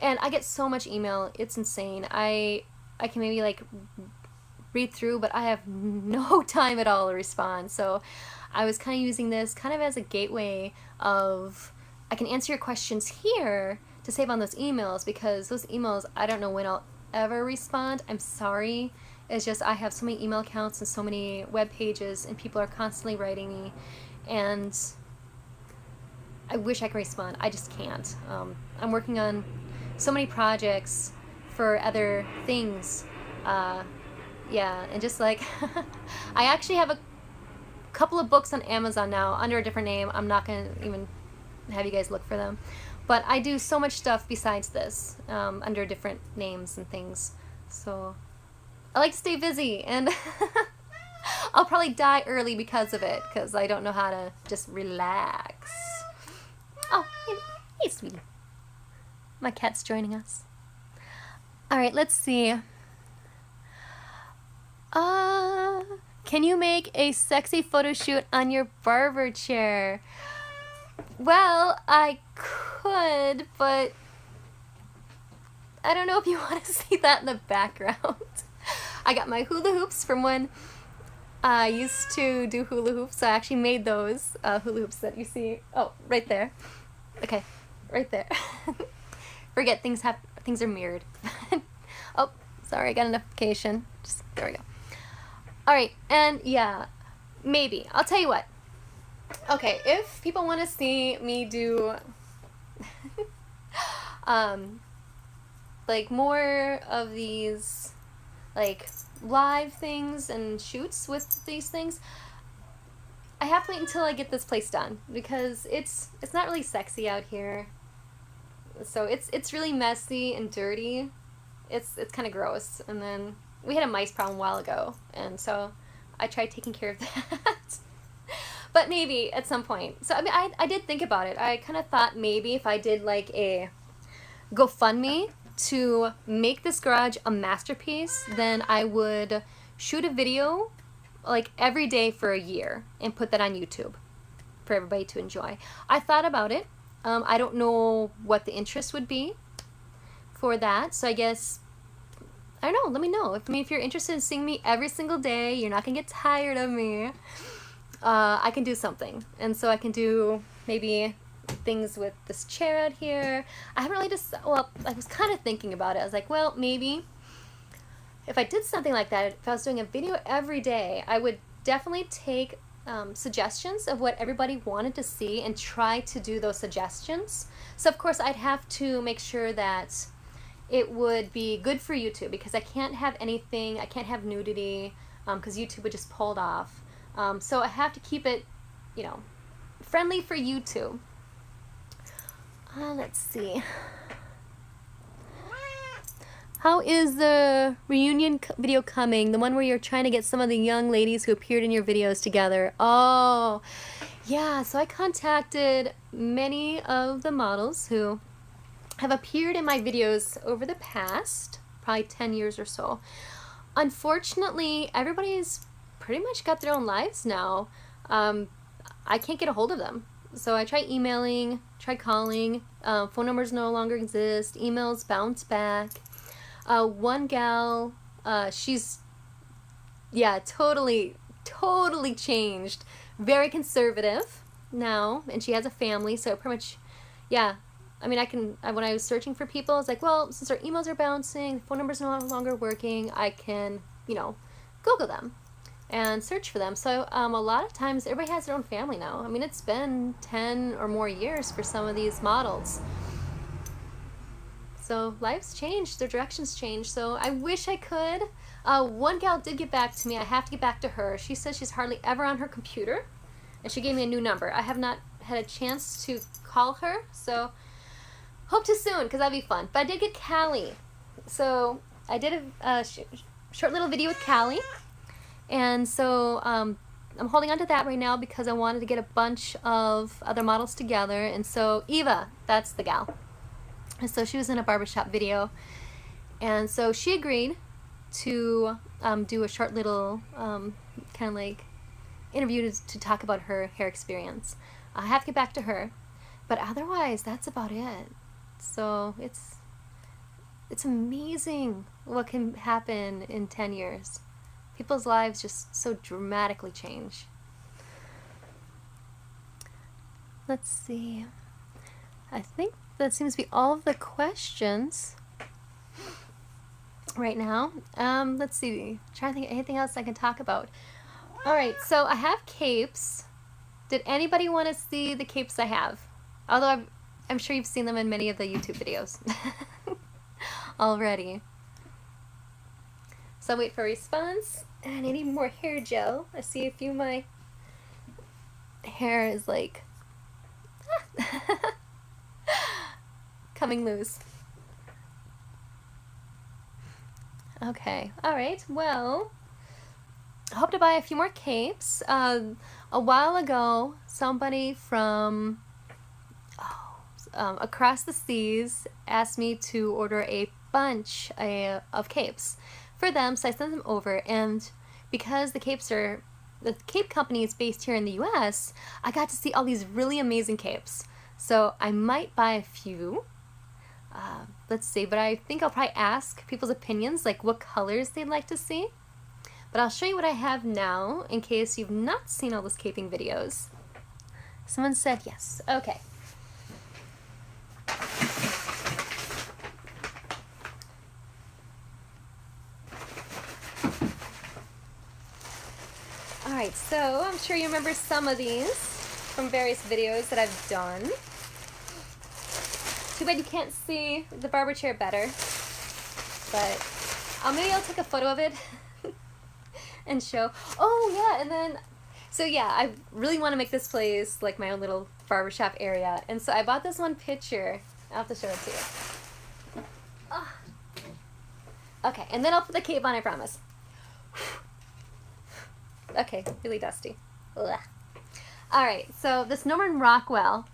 and I get so much email. It's insane. I can maybe like read through, but I have no time at all to respond. So I was kind of using this kind of as a gateway of I can answer your questions here to save on those emails, because those emails, I don't know when I'll ever respond. I'm sorry. It's just I have so many email accounts and so many web pages, and people are constantly writing me, and I wish I could respond. I just can't. I'm working on so many projects for other things. Yeah, and just like I actually have a couple of books on Amazon now under a different name. I'm not going to even have you guys look for them. But I do so much stuff besides this under different names and things. So I like to stay busy, and I'll probably die early because of it, because I don't know how to just relax. Oh, hey, sweetie. My cat's joining us. All right, let's see. Can you make a sexy photo shoot on your barber chair? Well, I could, but I don't know if you want to see that in the background. I got my hula hoops from when I used to do hula hoops. So I actually made those hula hoops that you see. Oh, right there. Okay, right there. Forget things are mirrored. Oh, sorry, I got a notification. There we go. All right, and yeah, maybe. I'll tell you what. Okay, if people want to see me do like more of these like live things and shoots with these things, I have to wait until I get this place done, because it's not really sexy out here. So it's really messy and dirty. It's kind of gross. And then we had a mice problem a while ago, and so I tried taking care of that. But maybe at some point. So I mean, I did think about it. I kind of thought maybe if I did like a GoFundMe to make this garage a masterpiece, then I would shoot a video like every day for a year and put that on YouTube for everybody to enjoy. I thought about it. I don't know what the interest would be for that, so I guess, I don't know, let me know. If you're interested in seeing me every single day, you're not gonna get tired of me, I can do something. And so I can do maybe things with this chair out here. I haven't really well, I was kind of thinking about it. I was like, well, maybe if I did something like that, if I was doing a video every day, I would definitely take suggestions of what everybody wanted to see and try to do those suggestions. So of course I'd have to make sure that it would be good for YouTube, because I can't have anything, I can't have nudity, because YouTube would just pull it off. So I have to keep it, you know, friendly for YouTube. Let's see. How is the reunion video coming? The one where you're trying to get some of the young ladies who appeared in your videos together. Oh, yeah. So I contacted many of the models who have appeared in my videos over the past, probably 10 years or so. Unfortunately, everybody's pretty much got their own lives now. I can't get a hold of them. So I tried emailing, tried calling, phone numbers no longer exist, emails bounce back. One gal, she's, yeah, totally changed. Very conservative now, and she has a family, so pretty much, yeah. I mean, when I was searching for people, I was like, well, since our emails are bouncing, phone numbers no longer working, I can, you know, Google them and search for them. So a lot of times, everybody has their own family now. I mean, it's been 10 or more years for some of these models. So life's changed, their directions changed, so I wish I could. One gal did get back to me. I have to get back to her. She says she's hardly ever on her computer, and she gave me a new number. I have not had a chance to call her, so hope to soon, because that'd be fun. But I did get Callie. So I did a short little video with Callie, and so I'm holding on to that right now because I wanted to get a bunch of other models together, and so Eva, that's the gal. And so she was in a barbershop video, and so she agreed to do a short little kind of like interview to talk about her hair experience. I have to get back to her, but otherwise that's about it. So it's amazing what can happen in 10 years. People's lives just so dramatically change. Let's see. I think that seems to be all of the questions right now. Let's see. I'm trying to think of anything else I can talk about. All right, so I have capes. Did anybody want to see the capes I have? Although I'm sure you've seen them in many of the YouTube videos already. So I'll wait for a response. And I need more hair gel. I see a few of my hair is like coming loose. Okay, alright, well, I hope to buy a few more capes. A while ago, somebody from across the seas asked me to order a bunch of capes for them, so I sent them over, and because the cape company is based here in the US, I got to see all these really amazing capes. So I might buy a few. Let's see, but I think I'll probably ask people's opinions, like what colors they'd like to see. But I'll show you what I have now in case you've not seen all those caping videos. Someone said yes. Okay. Alright, so I'm sure you remember some of these from various videos that I've done. Too bad you can't see the barber chair better, but maybe I'll take a photo of it and show. Oh yeah, and then, so yeah, I really want to make this place like my own little barbershop area, and so I bought this one picture. I'll have to show it to you. Oh. Okay, and then I'll put the cape on, I promise. Okay, really dusty. Alright, so this Norman Rockwell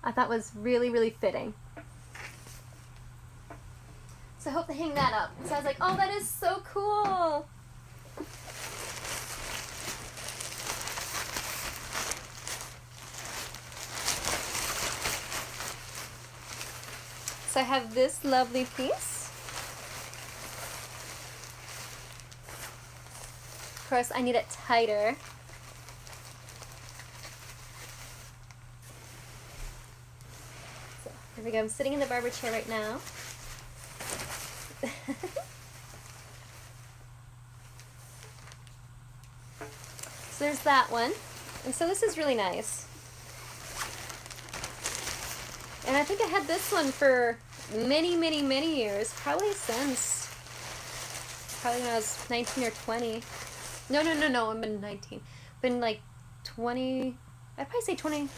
I thought was really, really fitting. So I hope to hang that up. So I was like, oh, that is so cool. So I have this lovely piece. Of course, I need it tighter. Here we go, I'm sitting in the barber chair right now. So there's that one. And so this is really nice. And I think I had this one for many, many, many years. Probably since, when I was 19 or 20. No, I've been 19. Been like 20, I'd probably say 20,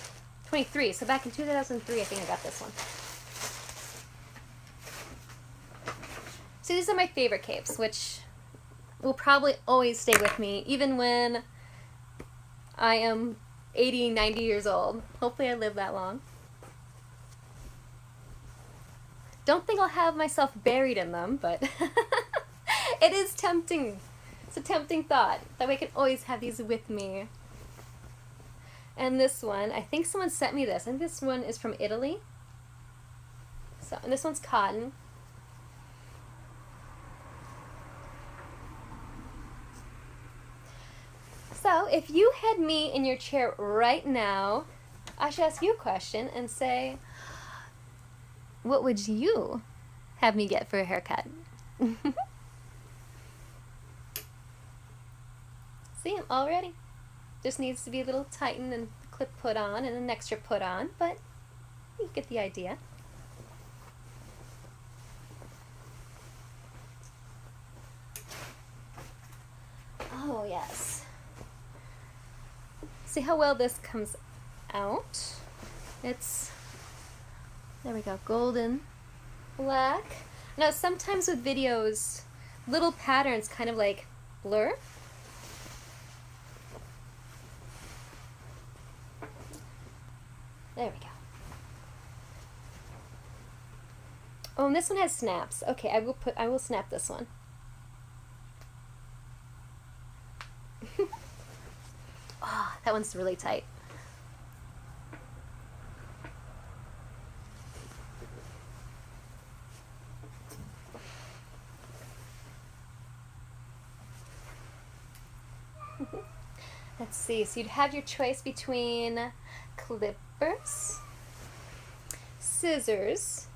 23. So back in 2003, I think I got this one. So these are my favorite capes, which will probably always stay with me, even when I am 80, 90 years old. Hopefully I live that long. Don't think I'll have myself buried in them, but it is tempting. It's a tempting thought. That way I can always have these with me. And this one, I think someone sent me this. I think this one is from Italy. So, and this one's cotton. So, if you had me in your chair right now, I should ask you a question and say, what would you have me get for a haircut? See, I'm all ready. Just needs to be a little tightened and the clip put on and an extra put on, but you get the idea. Oh, yes. See how well this comes out? It's, there we go, golden black. Now, sometimes with videos, little patterns kind of like blur. There we go. Oh, and this one has snaps. Okay, I will snap this one. Oh, that one's really tight. Let's see, so you'd have your choice between clippers, scissors,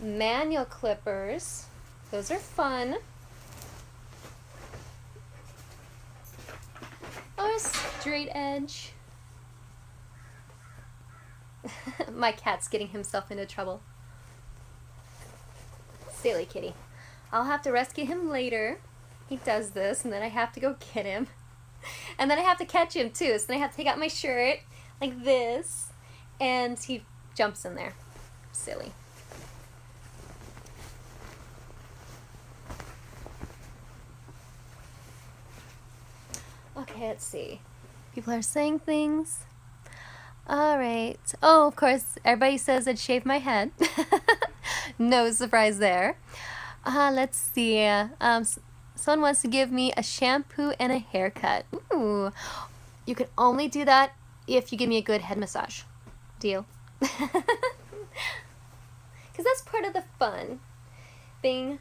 manual clippers, those are fun, or straight edge. My cat's getting himself into trouble. Silly kitty. I'll have to rescue him later. He does this, and then I have to go get him. And then I have to catch him too, so then I have to take out my shirt like this, and he jumps in there. Silly. Okay, let's see. People are saying things. Alright. Oh, of course, everybody says I'd shave my head. No surprise there. Let's see. Someone wants to give me a shampoo and a haircut. Ooh. You can only do that if you give me a good head massage. Deal? Because that's part of the fun. Being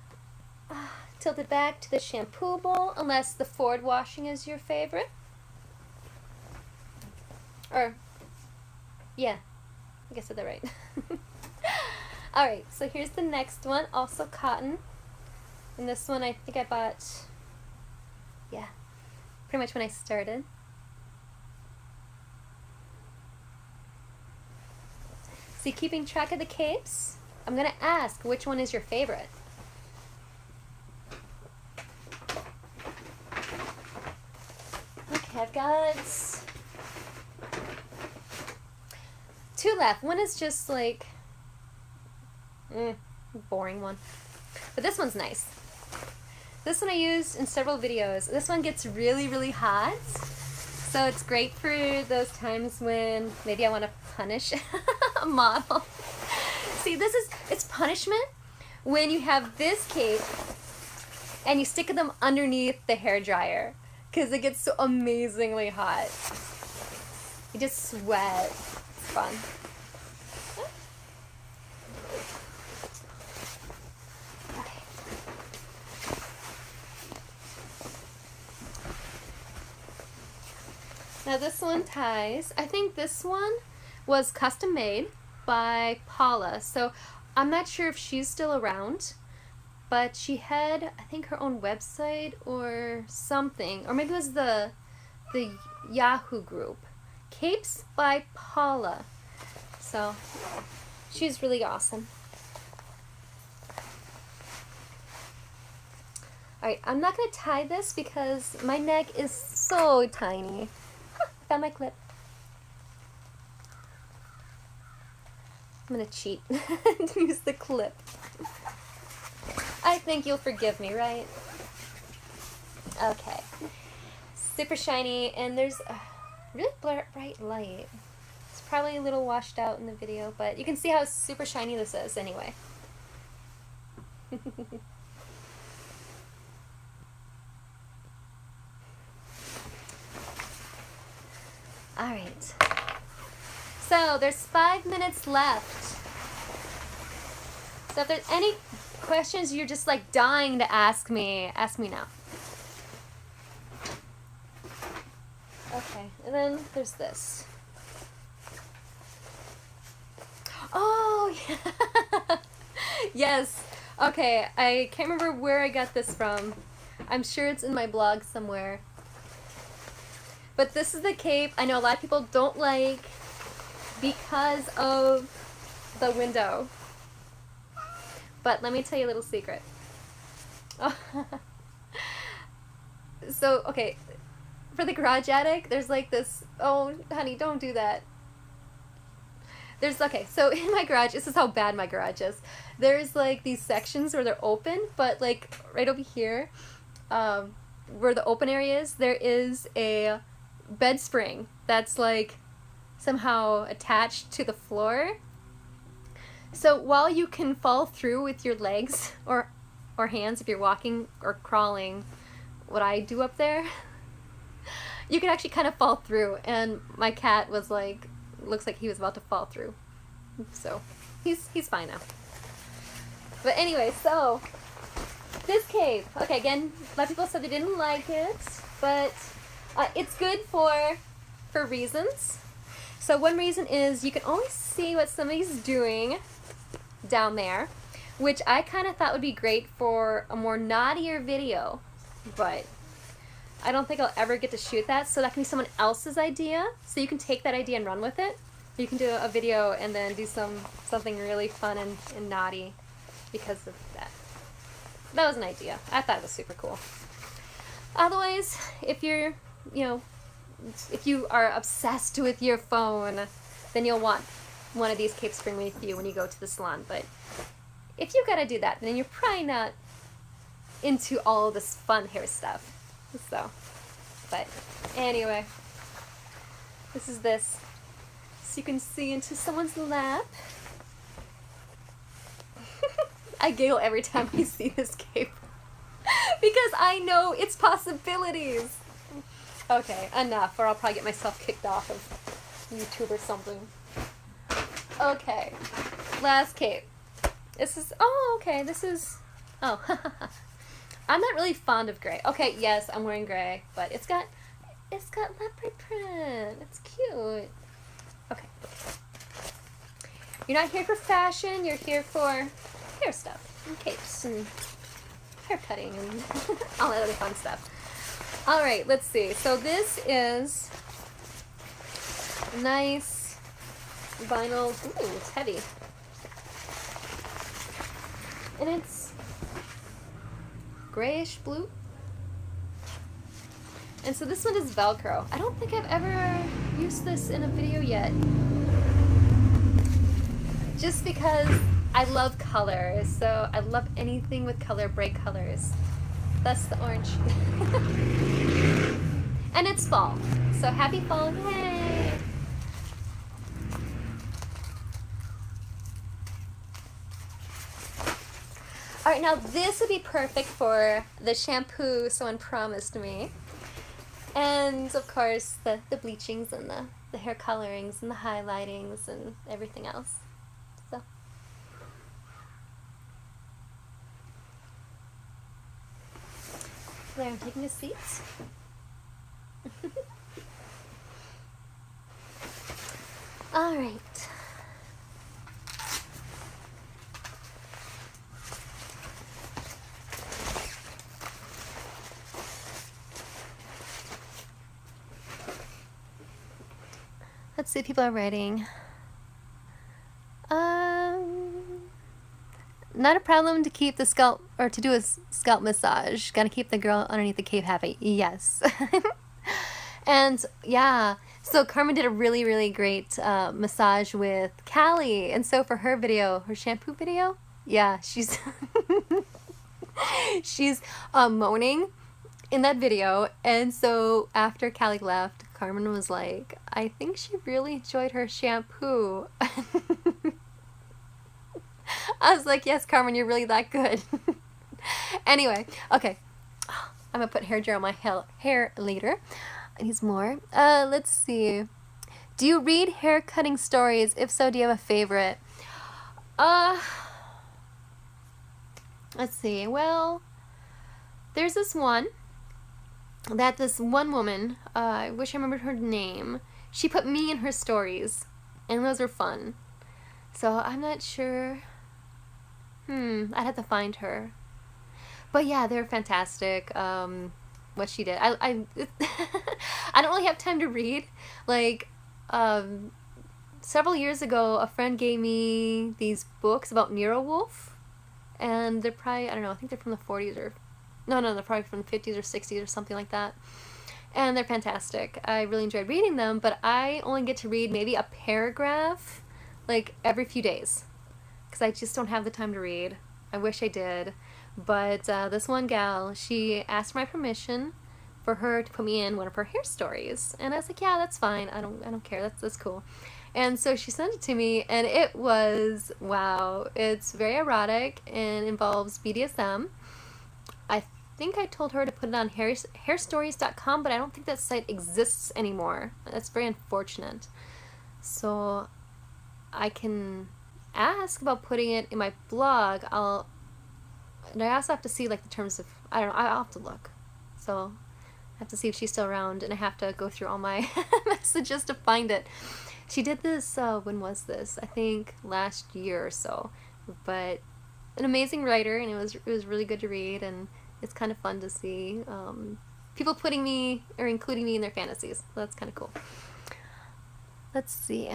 tilted back to the shampoo bowl, unless the forward washing is your favorite. Or, yeah, I guess I said that right. Alright, so here's the next one, also cotton. And this one I think I bought, yeah, pretty much when I started. See, keeping track of the capes, I'm going to ask which one is your favorite. Okay, I've got 2 left. One is just like, boring one. But this one's nice. This one I used in several videos. This one gets really, really hot. So it's great for those times when maybe I want to punish a model. See, it's punishment when you have this cape and you stick them underneath the hair dryer because it gets so amazingly hot. You just sweat. It's fun. Now this one ties. I think this one was custom made by Paula. So I'm not sure if she's still around, but she had, I think, her own website or something. Or maybe it was the Yahoo group. Capes by Paula. So she's really awesome. Alright, I'm not going to tie this because my neck is so tiny. Found my clip. I'm gonna cheat and use the clip. I think you'll forgive me, right? Okay. Super shiny, and there's a really bright light. It's probably a little washed out in the video, but you can see how super shiny this is anyway. Alright. So, there's 5 minutes left. So if there's any questions you're just like dying to ask me now. Okay, and then there's this. Oh, yeah. Yes. Okay, I can't remember where I got this from. I'm sure it's in my blog somewhere. But this is the cape I know a lot of people don't like because of the window. But let me tell you a little secret. So, okay, for the garage attic, there's like this, oh, honey, don't do that. There's, okay, so in my garage, this is how bad my garage is. There's like these sections where they're open, but like right over here, where the open area is, there is a bed spring that's like somehow attached to the floor. So while you can fall through with your legs or hands if you're walking or crawling, what I do up there, you can actually kind of fall through, and my cat was like, looks like he was about to fall through. So he's fine now. But anyway, so this cape, okay, again, a lot of people said they didn't like it, but it's good for reasons. So one reason is you can always see what somebody's doing down there, which I kind of thought would be great for a more naughtier video, but I don't think I'll ever get to shoot that, so that can be someone else's idea. So you can take that idea and run with it. You can do a video and then do something really fun and naughty because of that. That was an idea. I thought it was super cool. Otherwise, if you're, if you are obsessed with your phone, then you'll want one of these capes bring with you when you go to the salon. But if you gotta do that, then you're probably not into all of this fun hair stuff. So, but anyway, this is this. So you can see into someone's lap. I giggle every time I see this cape because I know its possibilities. Okay, enough, or I'll probably get myself kicked off of YouTube or something. Okay, last cape. This is, oh, okay, this is, oh, I'm not really fond of gray. Okay, yes, I'm wearing gray, but it's got leopard print. It's cute. Okay. You're not here for fashion, you're here for hair stuff, and capes, and hair cutting, and all that other fun stuff. Alright, let's see. So this is nice vinyl. Ooh, it's heavy. And it's grayish blue. And so this one is Velcro. I don't think I've ever used this in a video yet. Just because I love color, so I love anything with color, bright colors. That's the orange. And it's fall, so happy fall, yay! Alright, now this would be perfect for the shampoo someone promised me. And of course the bleachings and the hair colorings and the highlightings and everything else. So there, I'm taking a seat. All right. Let's see if people are writing. Not a problem to keep the scalp, or to do a scalp massage. Gotta keep the girl underneath the cape happy. Yes. And yeah, So Carmen did a really, really great massage with Callie, and so for her video, her shampoo video, yeah, she's she's moaning in that video, and so after Callie left, Carmen was like, I think she really enjoyed her shampoo. I was like, yes, Carmen, you're really that good. Anyway, okay, I'm gonna put hair gel on my hair later. I need more. Let's see. Do you read hair cutting stories? If so, do you have a favorite? Let's see. Well, there's this one that this one woman, I wish I remembered her name, she put me in her stories, and those were fun. So I'm not sure. I'd have to find her. But yeah, they're fantastic. What she did. I I don't really have time to read. Like, several years ago, a friend gave me these books about Nero Wolf, and they're probably, I don't know, I think they're from the 40s or, no, they're probably from the 50s or 60s or something like that. And they're fantastic. I really enjoyed reading them, but I only get to read maybe a paragraph, like, every few days, because I just don't have the time to read. I wish I did. But this one gal, she asked for my permission for her to put me in one of her hair stories, and I was like, yeah, that's fine. I don't care. That's cool. And so she sent it to me, and it was, wow. It's very erotic and involves BDSM. I think I told her to put it on hairstories.com, but I don't think that site exists anymore. That's very unfortunate. So I can ask about putting it in my blog. And I also have to see, like, the terms of, I don't know, I'll have to look. So I have to see if she's still around, and I have to go through all my messages to find it. She did this, when was this? I think last year or so. But an amazing writer, and it was really good to read, and it's kind of fun to see people putting me, or including me in their fantasies. So that's kind of cool. Let's see.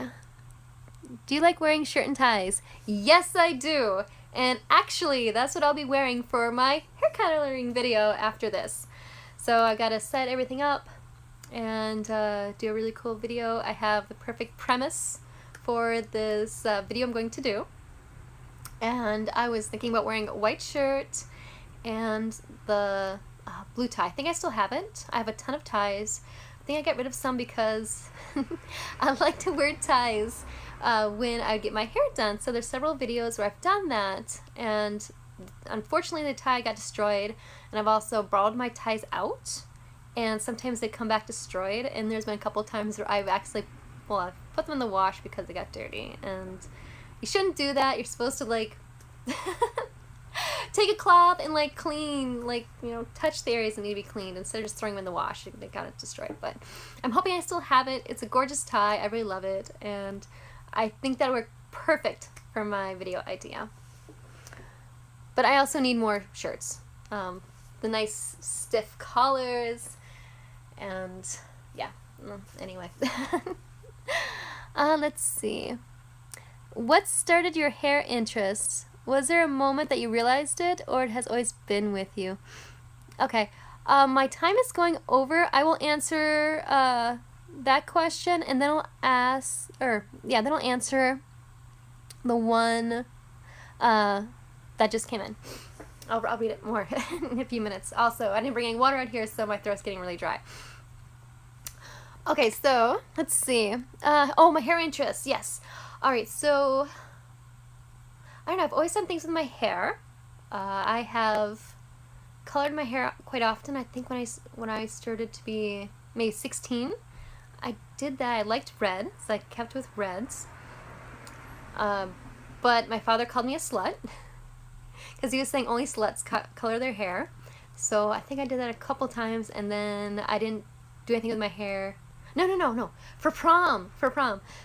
Do you like wearing shirt and ties? Yes, I do. And actually, that's what I'll be wearing for my hair coloring video after this. So I gotta set everything up and do a really cool video. I have the perfect premise for this video I'm going to do. And I was thinking about wearing a white shirt and the blue tie. I think I still have it. I have a ton of ties. I think I got rid of some because I like to wear ties when I get my hair done. So there's several videos where I've done that, and unfortunately the tie got destroyed, and I've also borrowed my ties out, and sometimes they come back destroyed, and there's been a couple times where I've actually, well, I've put them in the wash because they got dirty, and you shouldn't do that. You're supposed to, like, take a cloth and, like, clean, like, you know, touch the areas that need to be cleaned instead of just throwing them in the wash. They got it destroyed. But I'm hoping I still have it. It's a gorgeous tie. I really love it, and I think that'll work perfect for my video idea. But I also need more shirts. The nice stiff collars, and yeah, anyway. Let's see. What started your hair interest? Was there a moment that you realized it, or it has always been with you? Okay, my time is going over. I will answer that question, and then I'll then I'll answer the one that just came in. I'll read it more in a few minutes. Also, I didn't bring any water out here, so my throat's getting really dry. Okay, so let's see. Oh, my hair interest. Yes. All right, so I don't know. I've always done things with my hair. I have colored my hair quite often. I think when I started to be maybe 16, I did that. I liked red, so I kept with reds. But my father called me a slut because he was saying only sluts color their hair. So I think I did that a couple times, and then I didn't do anything with my hair. No. For prom.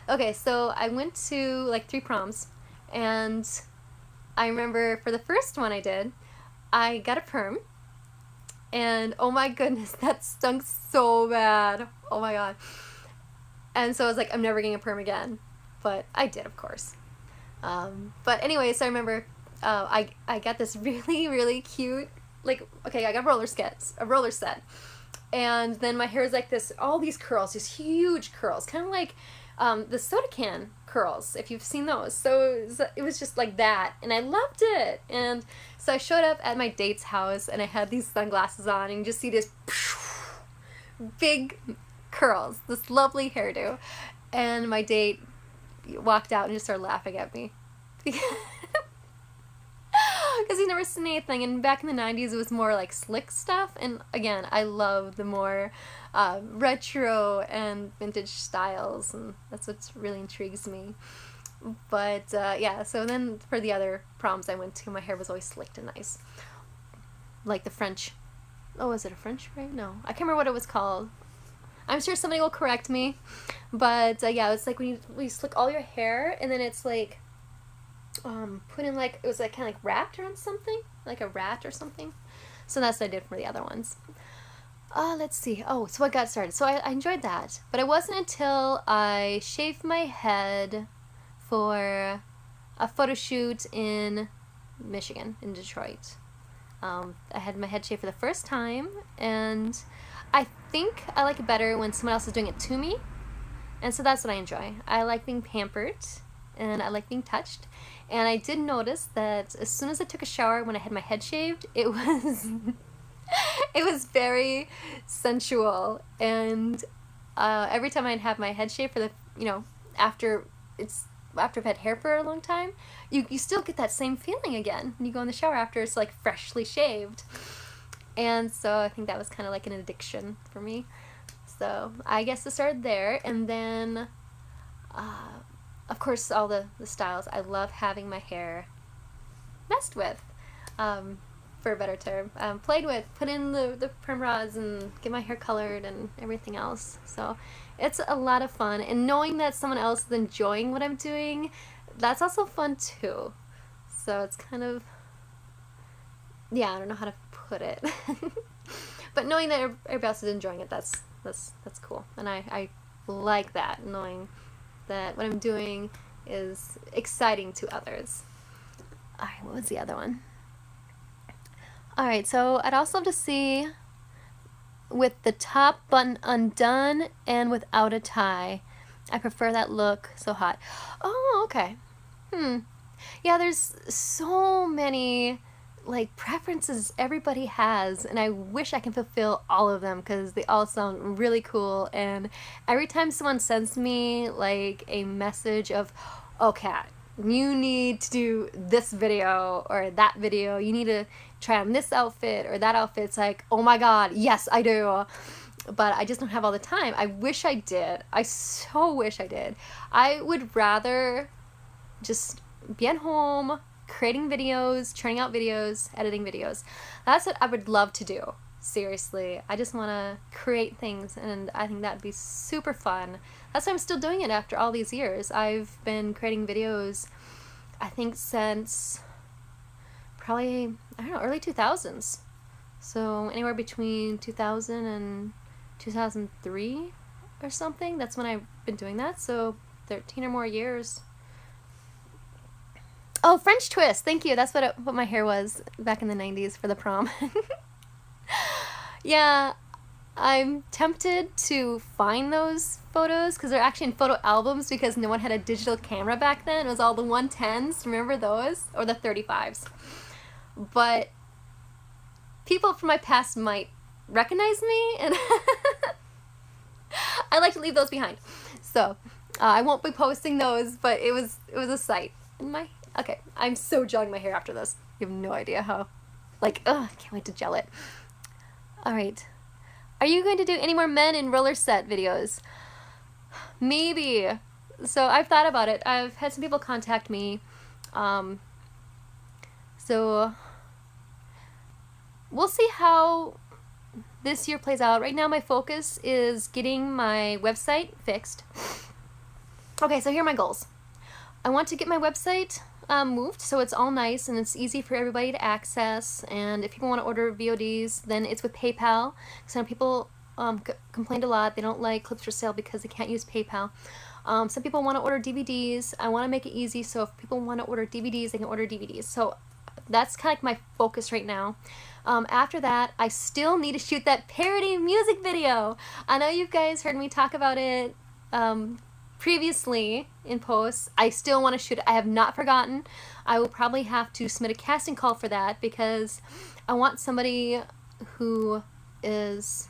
Okay, so I went to like 3 proms, and I remember for the first one I did, I got a perm, and oh my goodness, that stunk so bad. Oh my god. And so I was like, I'm never getting a perm again. But I did, of course. But anyway, so I remember I got this really, really cute, like, okay, I got a roller set. And then my hair is like this, all these curls, these huge curls, kind of like the soda can curls, if you've seen those. So it was just like that, and I loved it. And so I showed up at my date's house, and I had these sunglasses on, and you just see this big curls, this lovely hairdo. And my date walked out and just started laughing at me. Because he's never seen anything, and back in the 90s it was more like slick stuff, and again, I love the more retro and vintage styles, and that's what really intrigues me. But yeah, so then for the other proms I went to, my hair was always slicked and nice. Like the French, oh, is it a French braid? No, I can't remember what it was called. I'm sure somebody will correct me, but yeah, it's like when you slick all your hair, and then it's like put in like, it was like kind of like wrapped around something, like a rat or something. So that's what I did for the other ones. Let's see. Oh, so I got started. So I enjoyed that, but it wasn't until I shaved my head for a photo shoot in Michigan, in Detroit. I had my head shaved for the first time, and I think I like it better when someone else is doing it to me, and so that's what I enjoy. I like being pampered, and I like being touched. And I did notice that as soon as I took a shower when I had my head shaved, it was it was very sensual. And every time I'd have my head shaved for the, you know, after I've had hair for a long time, you still get that same feeling again when you go in the shower after it's like freshly shaved. And so I think that was kind of like an addiction for me. So I guess it started there, and then of course, all the styles. I love having my hair messed with, for a better term. Played with, put in the perm rods and get my hair colored and everything else. So it's a lot of fun. And knowing that someone else is enjoying what I'm doing, that's also fun too. So it's kind of, yeah, I don't know how to put it. But knowing that everybody else is enjoying it, that's cool. And I like that, knowing that what I'm doing is exciting to others. Alright, what was the other one? Alright, so I'd also love to see with the top button undone and without a tie. I prefer that look, so hot. Oh, okay. Yeah, there's so many like preferences everybody has, and I wish I can fulfill all of them because they all sound really cool. And every time someone sends me like a message of, oh Kat, you need to do this video or that video, you need to try on this outfit or that outfit, it's like, oh my god, yes I do. But I just don't have all the time. I wish I did. I so wish I did. I would rather just be at home creating videos, churning out videos, editing videos. That's what I would love to do. Seriously, I just want to create things, and I think that'd be super fun. That's why I'm still doing it after all these years. I've been creating videos, I think, since probably, I don't know, early 2000s. So anywhere between 2000 and 2003 or something. That's when I've been doing that. So 13 or more years. Oh, French twist. Thank you. That's what my hair was back in the 90s for the prom. Yeah, I'm tempted to find those photos because they're actually in photo albums because no one had a digital camera back then. It was all the 110s. Remember those? Or the 35s. But people from my past might recognize me, and I like to leave those behind. So I won't be posting those, but it was a sight. Okay, I'm so gelling my hair after this. You have no idea how. Like, ugh, I can't wait to gel it. Alright. Are you going to do any more men in roller set videos? Maybe. So I've thought about it. I've had some people contact me. So we'll see how this year plays out. Right now my focus is getting my website fixed. Okay, so here are my goals. I want to get my website moved so it's all nice and it's easy for everybody to access, and if people want to order VODs, then it's with PayPal. Some people complained a lot they don't like Clips for Sale because they can't use PayPal. Some people want to order DVDs. I want to make it easy so if people want to order DVDs, they can order DVDs. So that's kind of like my focus right now. After that, I still need to shoot that parody music video. I know you guys heard me talk about it previously in posts. I still want to shoot it. I have not forgotten. I will probably have to submit a casting call for that because I want somebody who is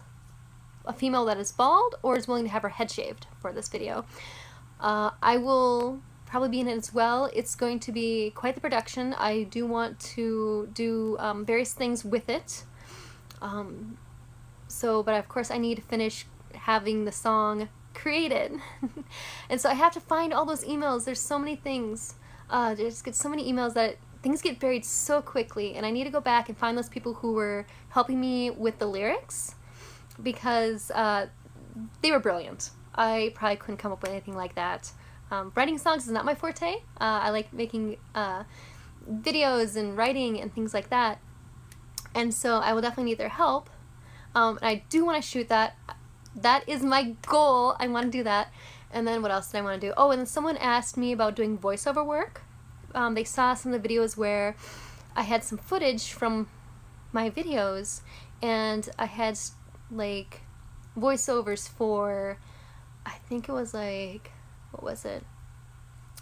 a female that is bald or is willing to have her head shaved for this video. I will probably be in it as well. It's going to be quite the production. I do want to do various things with it. But of course I need to finish having the song created. And so I have to find all those emails. There's so many things. Just get so many emails that things get buried so quickly, and I need to go back and find those people who were helping me with the lyrics because they were brilliant. I probably couldn't come up with anything like that. Writing songs is not my forte. I like making videos and writing and things like that, and so I will definitely need their help. And I do want to shoot that. That is my goal. I want to do that. And then what else did I want to do? Oh, and then someone asked me about doing voiceover work. They saw some of the videos where I had some footage from my videos, and I had like voiceovers for, I think it was like, what was it?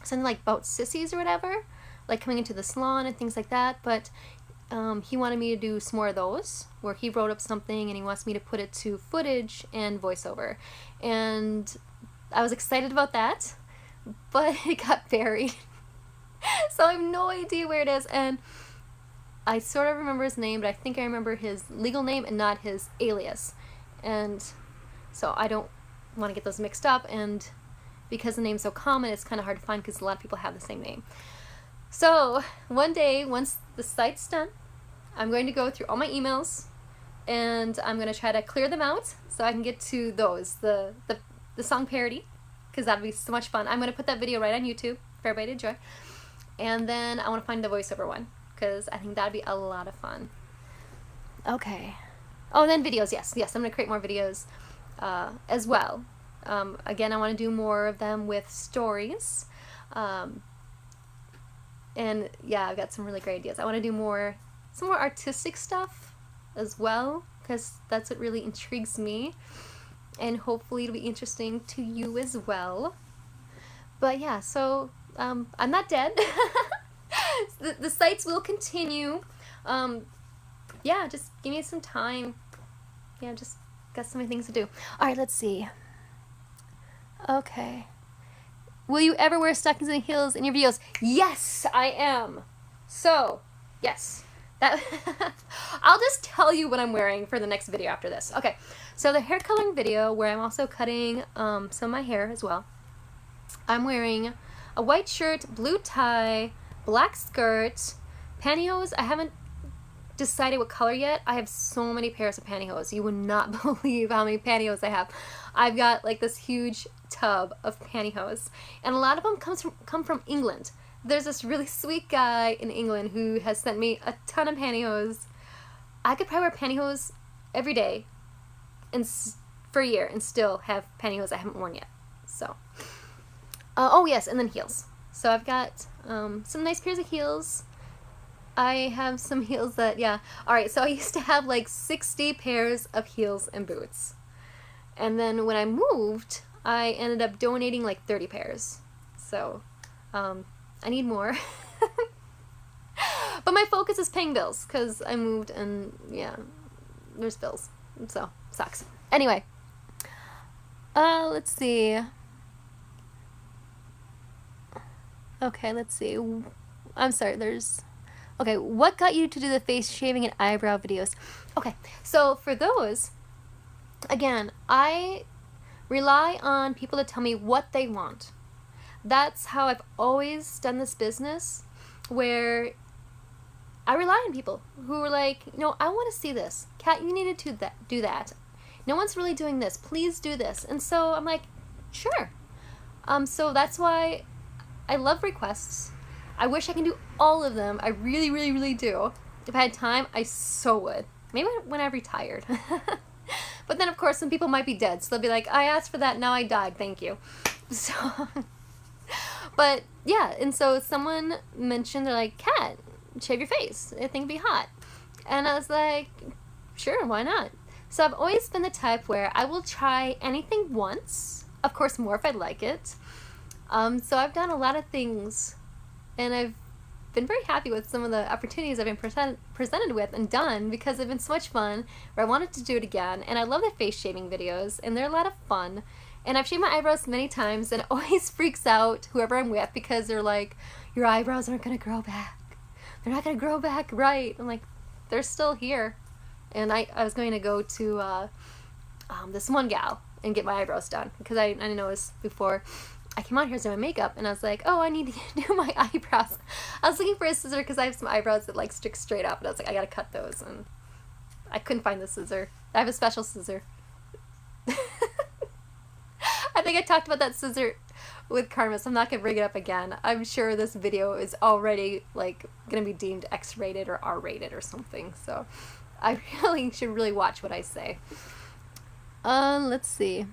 Something like about sissies or whatever, like coming into the salon and things like that. But he wanted me to do some more of those, where he wrote up something and he wants me to put it to footage and voiceover. And I was excited about that, but it got buried. So I have no idea where it is, and I sort of remember his name, but I think I remember his legal name and not his alias. And so I don't want to get those mixed up, and because the name's so common, it's kind of hard to find because a lot of people have the same name. So one day, once the site's done, I'm going to go through all my emails, and I'm going to try to clear them out so I can get to those, the song parody, because that'd be so much fun. I'm going to put that video right on YouTube for everybody to enjoy. And then I want to find the voiceover one, because I think that'd be a lot of fun. Okay. Oh, and then videos, yes, I'm going to create more videos as well. Again, I want to do more of them with stories. And yeah, I've got some really great ideas. I want to do some more artistic stuff as well, because that's what really intrigues me. And hopefully it'll be interesting to you as well. But yeah, so I'm not dead. the sites will continue. Yeah, just give me some time. Yeah, just got so many things to do. Alright, let's see. Okay. Will you ever wear stockings and heels in your videos? Yes, I am. So, yes. That I'll just tell you what I'm wearing for the next video after this. Okay, so the hair coloring video, where I'm also cutting some of my hair as well. I'm wearing a white shirt, blue tie, black skirt, pantyhose. I haven't decided what color yet. I have so many pairs of pantyhose. You would not believe how many pantyhose I have. I've got like this huge tub of pantyhose, and a lot of them come from England. There's this really sweet guy in England who has sent me a ton of pantyhose. I could probably wear pantyhose every day and for a year and still have pantyhose I haven't worn yet. So, oh yes, and then heels. So I've got some nice pairs of heels. I have some heels that, yeah. Alright, so I used to have like 60 pairs of heels and boots. And then when I moved, I ended up donating like 30 pairs. So, I need more. But my focus is paying bills, because I moved and, yeah, there's bills. So, sucks. Anyway, let's see. Okay, let's see. I'm sorry, okay, what got you to do the face shaving and eyebrow videos? Okay, so for those, again, I rely on people to tell me what they want. That's how I've always done this business, where I rely on people who are like, you know, I want to see this. Kat, you needed to do that. No one's really doing this. Please do this. And so I'm like, sure. So that's why I love requests. I wish I can do all of them. I really, really, really do. If I had time, I so would. Maybe when I retired. But then, of course, some people might be dead. So they'll be like, I asked for that, now I died. Thank you. So, but yeah, and so someone mentioned, they're like, Kat, shave your face. I think it'd be hot. And I was like, sure, why not? So I've always been the type where I will try anything once. Of course, more if I like it. So I've done a lot of things, and I've been very happy with some of the opportunities I've been presented with and done, because they've been so much fun, where I wanted to do it again. And I love the face shaving videos, and they're a lot of fun. And I've shaved my eyebrows many times, and it always freaks out whoever I'm with, because they're like, your eyebrows aren't going to grow back. They're not going to grow back right. I'm like, they're still here. And I was going to go to this one gal and get my eyebrows done, because I noticed before I came on here to do my makeup, and I was like, oh, I need to do my eyebrows. I was looking for a scissor because I have some eyebrows that like stick straight up, and I was like, I gotta cut those, and I couldn't find the scissor. I have a special scissor. I think I talked about that scissor with Karma, so I'm not gonna bring it up again. I'm sure this video is already like gonna be deemed X-rated or R-rated or something, so I really should watch what I say. Let's see.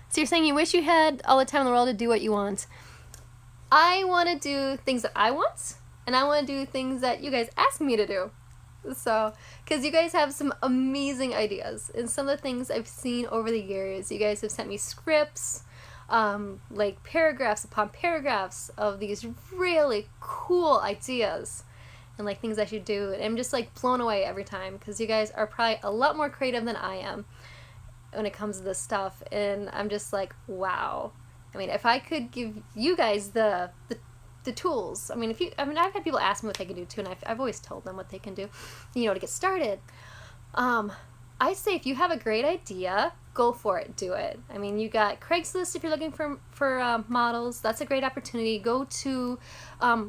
So you're saying you wish you had all the time in the world to do what you want. I want to do things that I want, and I want to do things that you guys ask me to do. So, because you guys have some amazing ideas, and some of the things I've seen over the years, you guys have sent me scripts, like paragraphs upon paragraphs of these really cool ideas, and like things I should do, and I'm just like blown away every time, because you guys are probably a lot more creative than I am when it comes to this stuff, and I'm just like, wow. I mean, if I could give you guys the tools, I've had people ask me what they can do too, and I've always told them what they can do, to get started. I say if you have a great idea, go for it, do it. I mean, you got Craigslist if you're looking for models. That's a great opportunity. Go to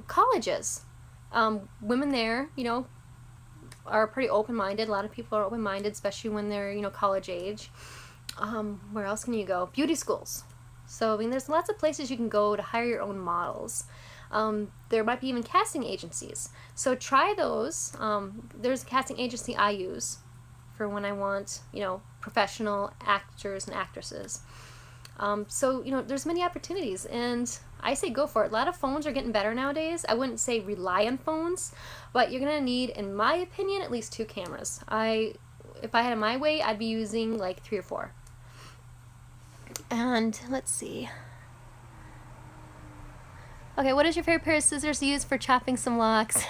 colleges. Women there, are pretty open-minded. A lot of people are open-minded, especially when they're, college age. Where else can you go? Beauty schools. So, I mean, there's lots of places you can go to hire your own models. There might be even casting agencies. So try those. There's a casting agency I use for when I want, professional actors and actresses. So, there's many opportunities, and I say go for it. A lot of phones are getting better nowadays. I wouldn't say rely on phones, but you're going to need, in my opinion, at least 2 cameras. If I had it my way, I'd be using like 3 or 4. And let's see. Okay, what is your favorite pair of scissors to use for chopping some locks?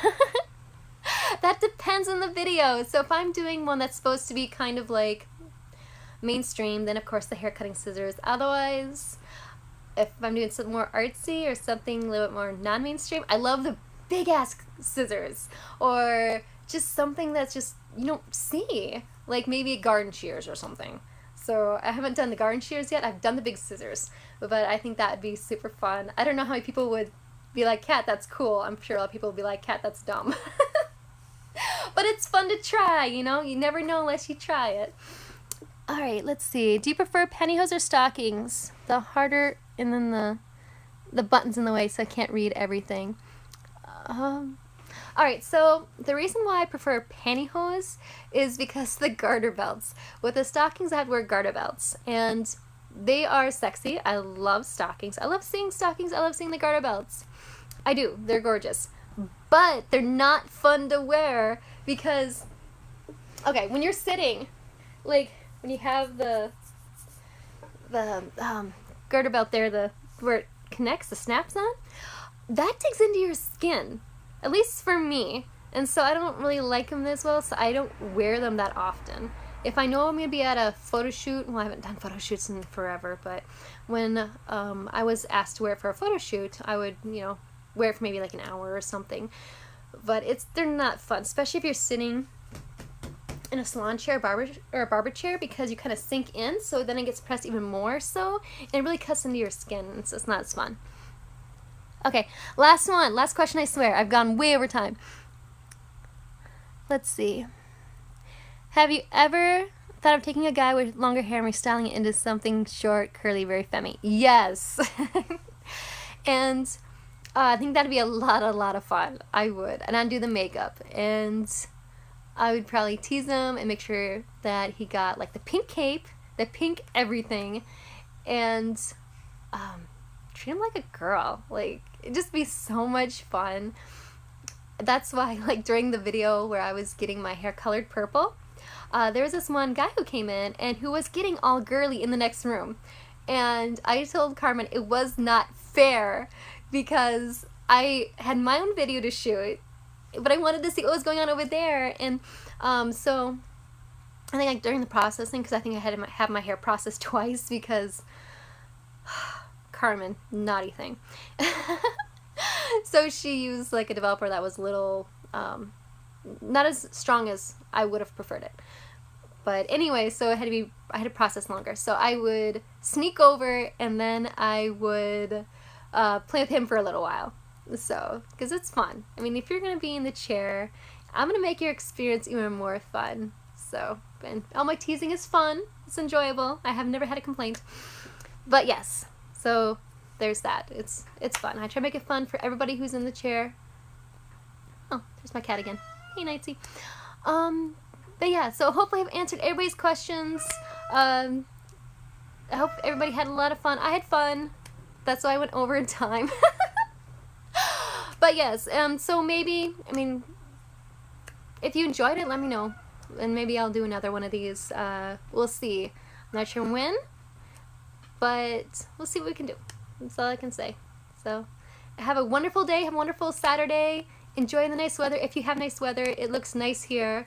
That depends on the video. So if I'm doing one that's supposed to be kind of like mainstream, then of course the hair cutting scissors. Otherwise, if I'm doing something more artsy or something a little bit more non-mainstream, I love the big ass scissors, or just something that's just you don't see, like maybe garden shears or something. So I haven't done the garden shears yet. I've done the big scissors, but I think that would be super fun. I don't know how many people would be like, Kat, that's cool. I'm sure a lot of people would be like, Kat, that's dumb. But it's fun to try, you never know unless you try it. Alright, let's see. Do you prefer pantyhose or stockings? The harder, and then the buttons in the way, so I can't read everything. Alright, so the reason why I prefer pantyhose is because the garter belts. With the stockings, I had to wear garter belts, and they are sexy. I love stockings. I love seeing stockings. I love seeing the garter belts. I do. They're gorgeous. But they're not fun to wear because, okay, when you're sitting, like when you have the garter belt there, where it connects, the snaps on, that digs into your skin. At least for me. And so I don't really like them as well, so I don't wear them that often. If I know I'm going to be at a photo shoot, well, I haven't done photo shoots in forever, but when I was asked to wear it for a photo shoot, I would, wear it for maybe like an hour or something. But they're not fun, especially if you're sitting in a salon chair or a barber chair, because you kind of sink in, so then it gets pressed even more so, and it really cuts into your skin, and so it's not as fun. Okay, last one. Last question, I swear. I've gone way over time. Let's see. Have you ever thought of taking a guy with longer hair and restyling it into something short, curly, very femmy? Yes! And I think that'd be a lot of fun. I would. And I'd do the makeup. And I would probably tease him and make sure that he got like the pink cape, the pink everything, and treat him like a girl. Like, it'd just be so much fun. That's why, like, during the video where I was getting my hair colored purple, there was this one guy who came in and who was getting all girly in the next room. And I told Carmen it was not fair because I had my own video to shoot, but I wanted to see what was going on over there. And so I think, like, during the processing, because I think I had to have my hair processed twice because Carmen, naughty thing. So she used like a developer that was a little not as strong as I would have preferred it. But anyway, so I had to process longer. So I would sneak over and then I would play with him for a little while. So, because it's fun. I mean, if you're going to be in the chair, I'm going to make your experience even more fun. So, and all my teasing is fun. It's enjoyable. I have never had a complaint. But yes, so there's that. It's fun. I try to make it fun for everybody who's in the chair. Oh, there's my cat again. Hey, Nightsy. But yeah, so hopefully I've answered everybody's questions. I hope everybody had a lot of fun. I had fun. That's why I went over in time. But yes, so maybe, I mean, if you enjoyed it, let me know. And maybe I'll do another one of these. We'll see. I'm not sure when, but we'll see what we can do. That's all I can say. So have a wonderful day. Have a wonderful Saturday. Enjoy the nice weather. If you have nice weather, it looks nice here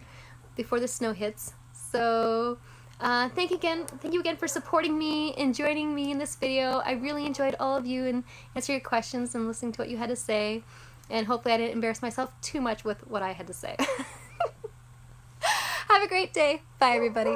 before the snow hits. So thank you again for supporting me and joining me in this video. I really enjoyed all of you and answering your questions and listening to what you had to say. And hopefully I didn't embarrass myself too much with what I had to say. Have a great day. Bye, everybody.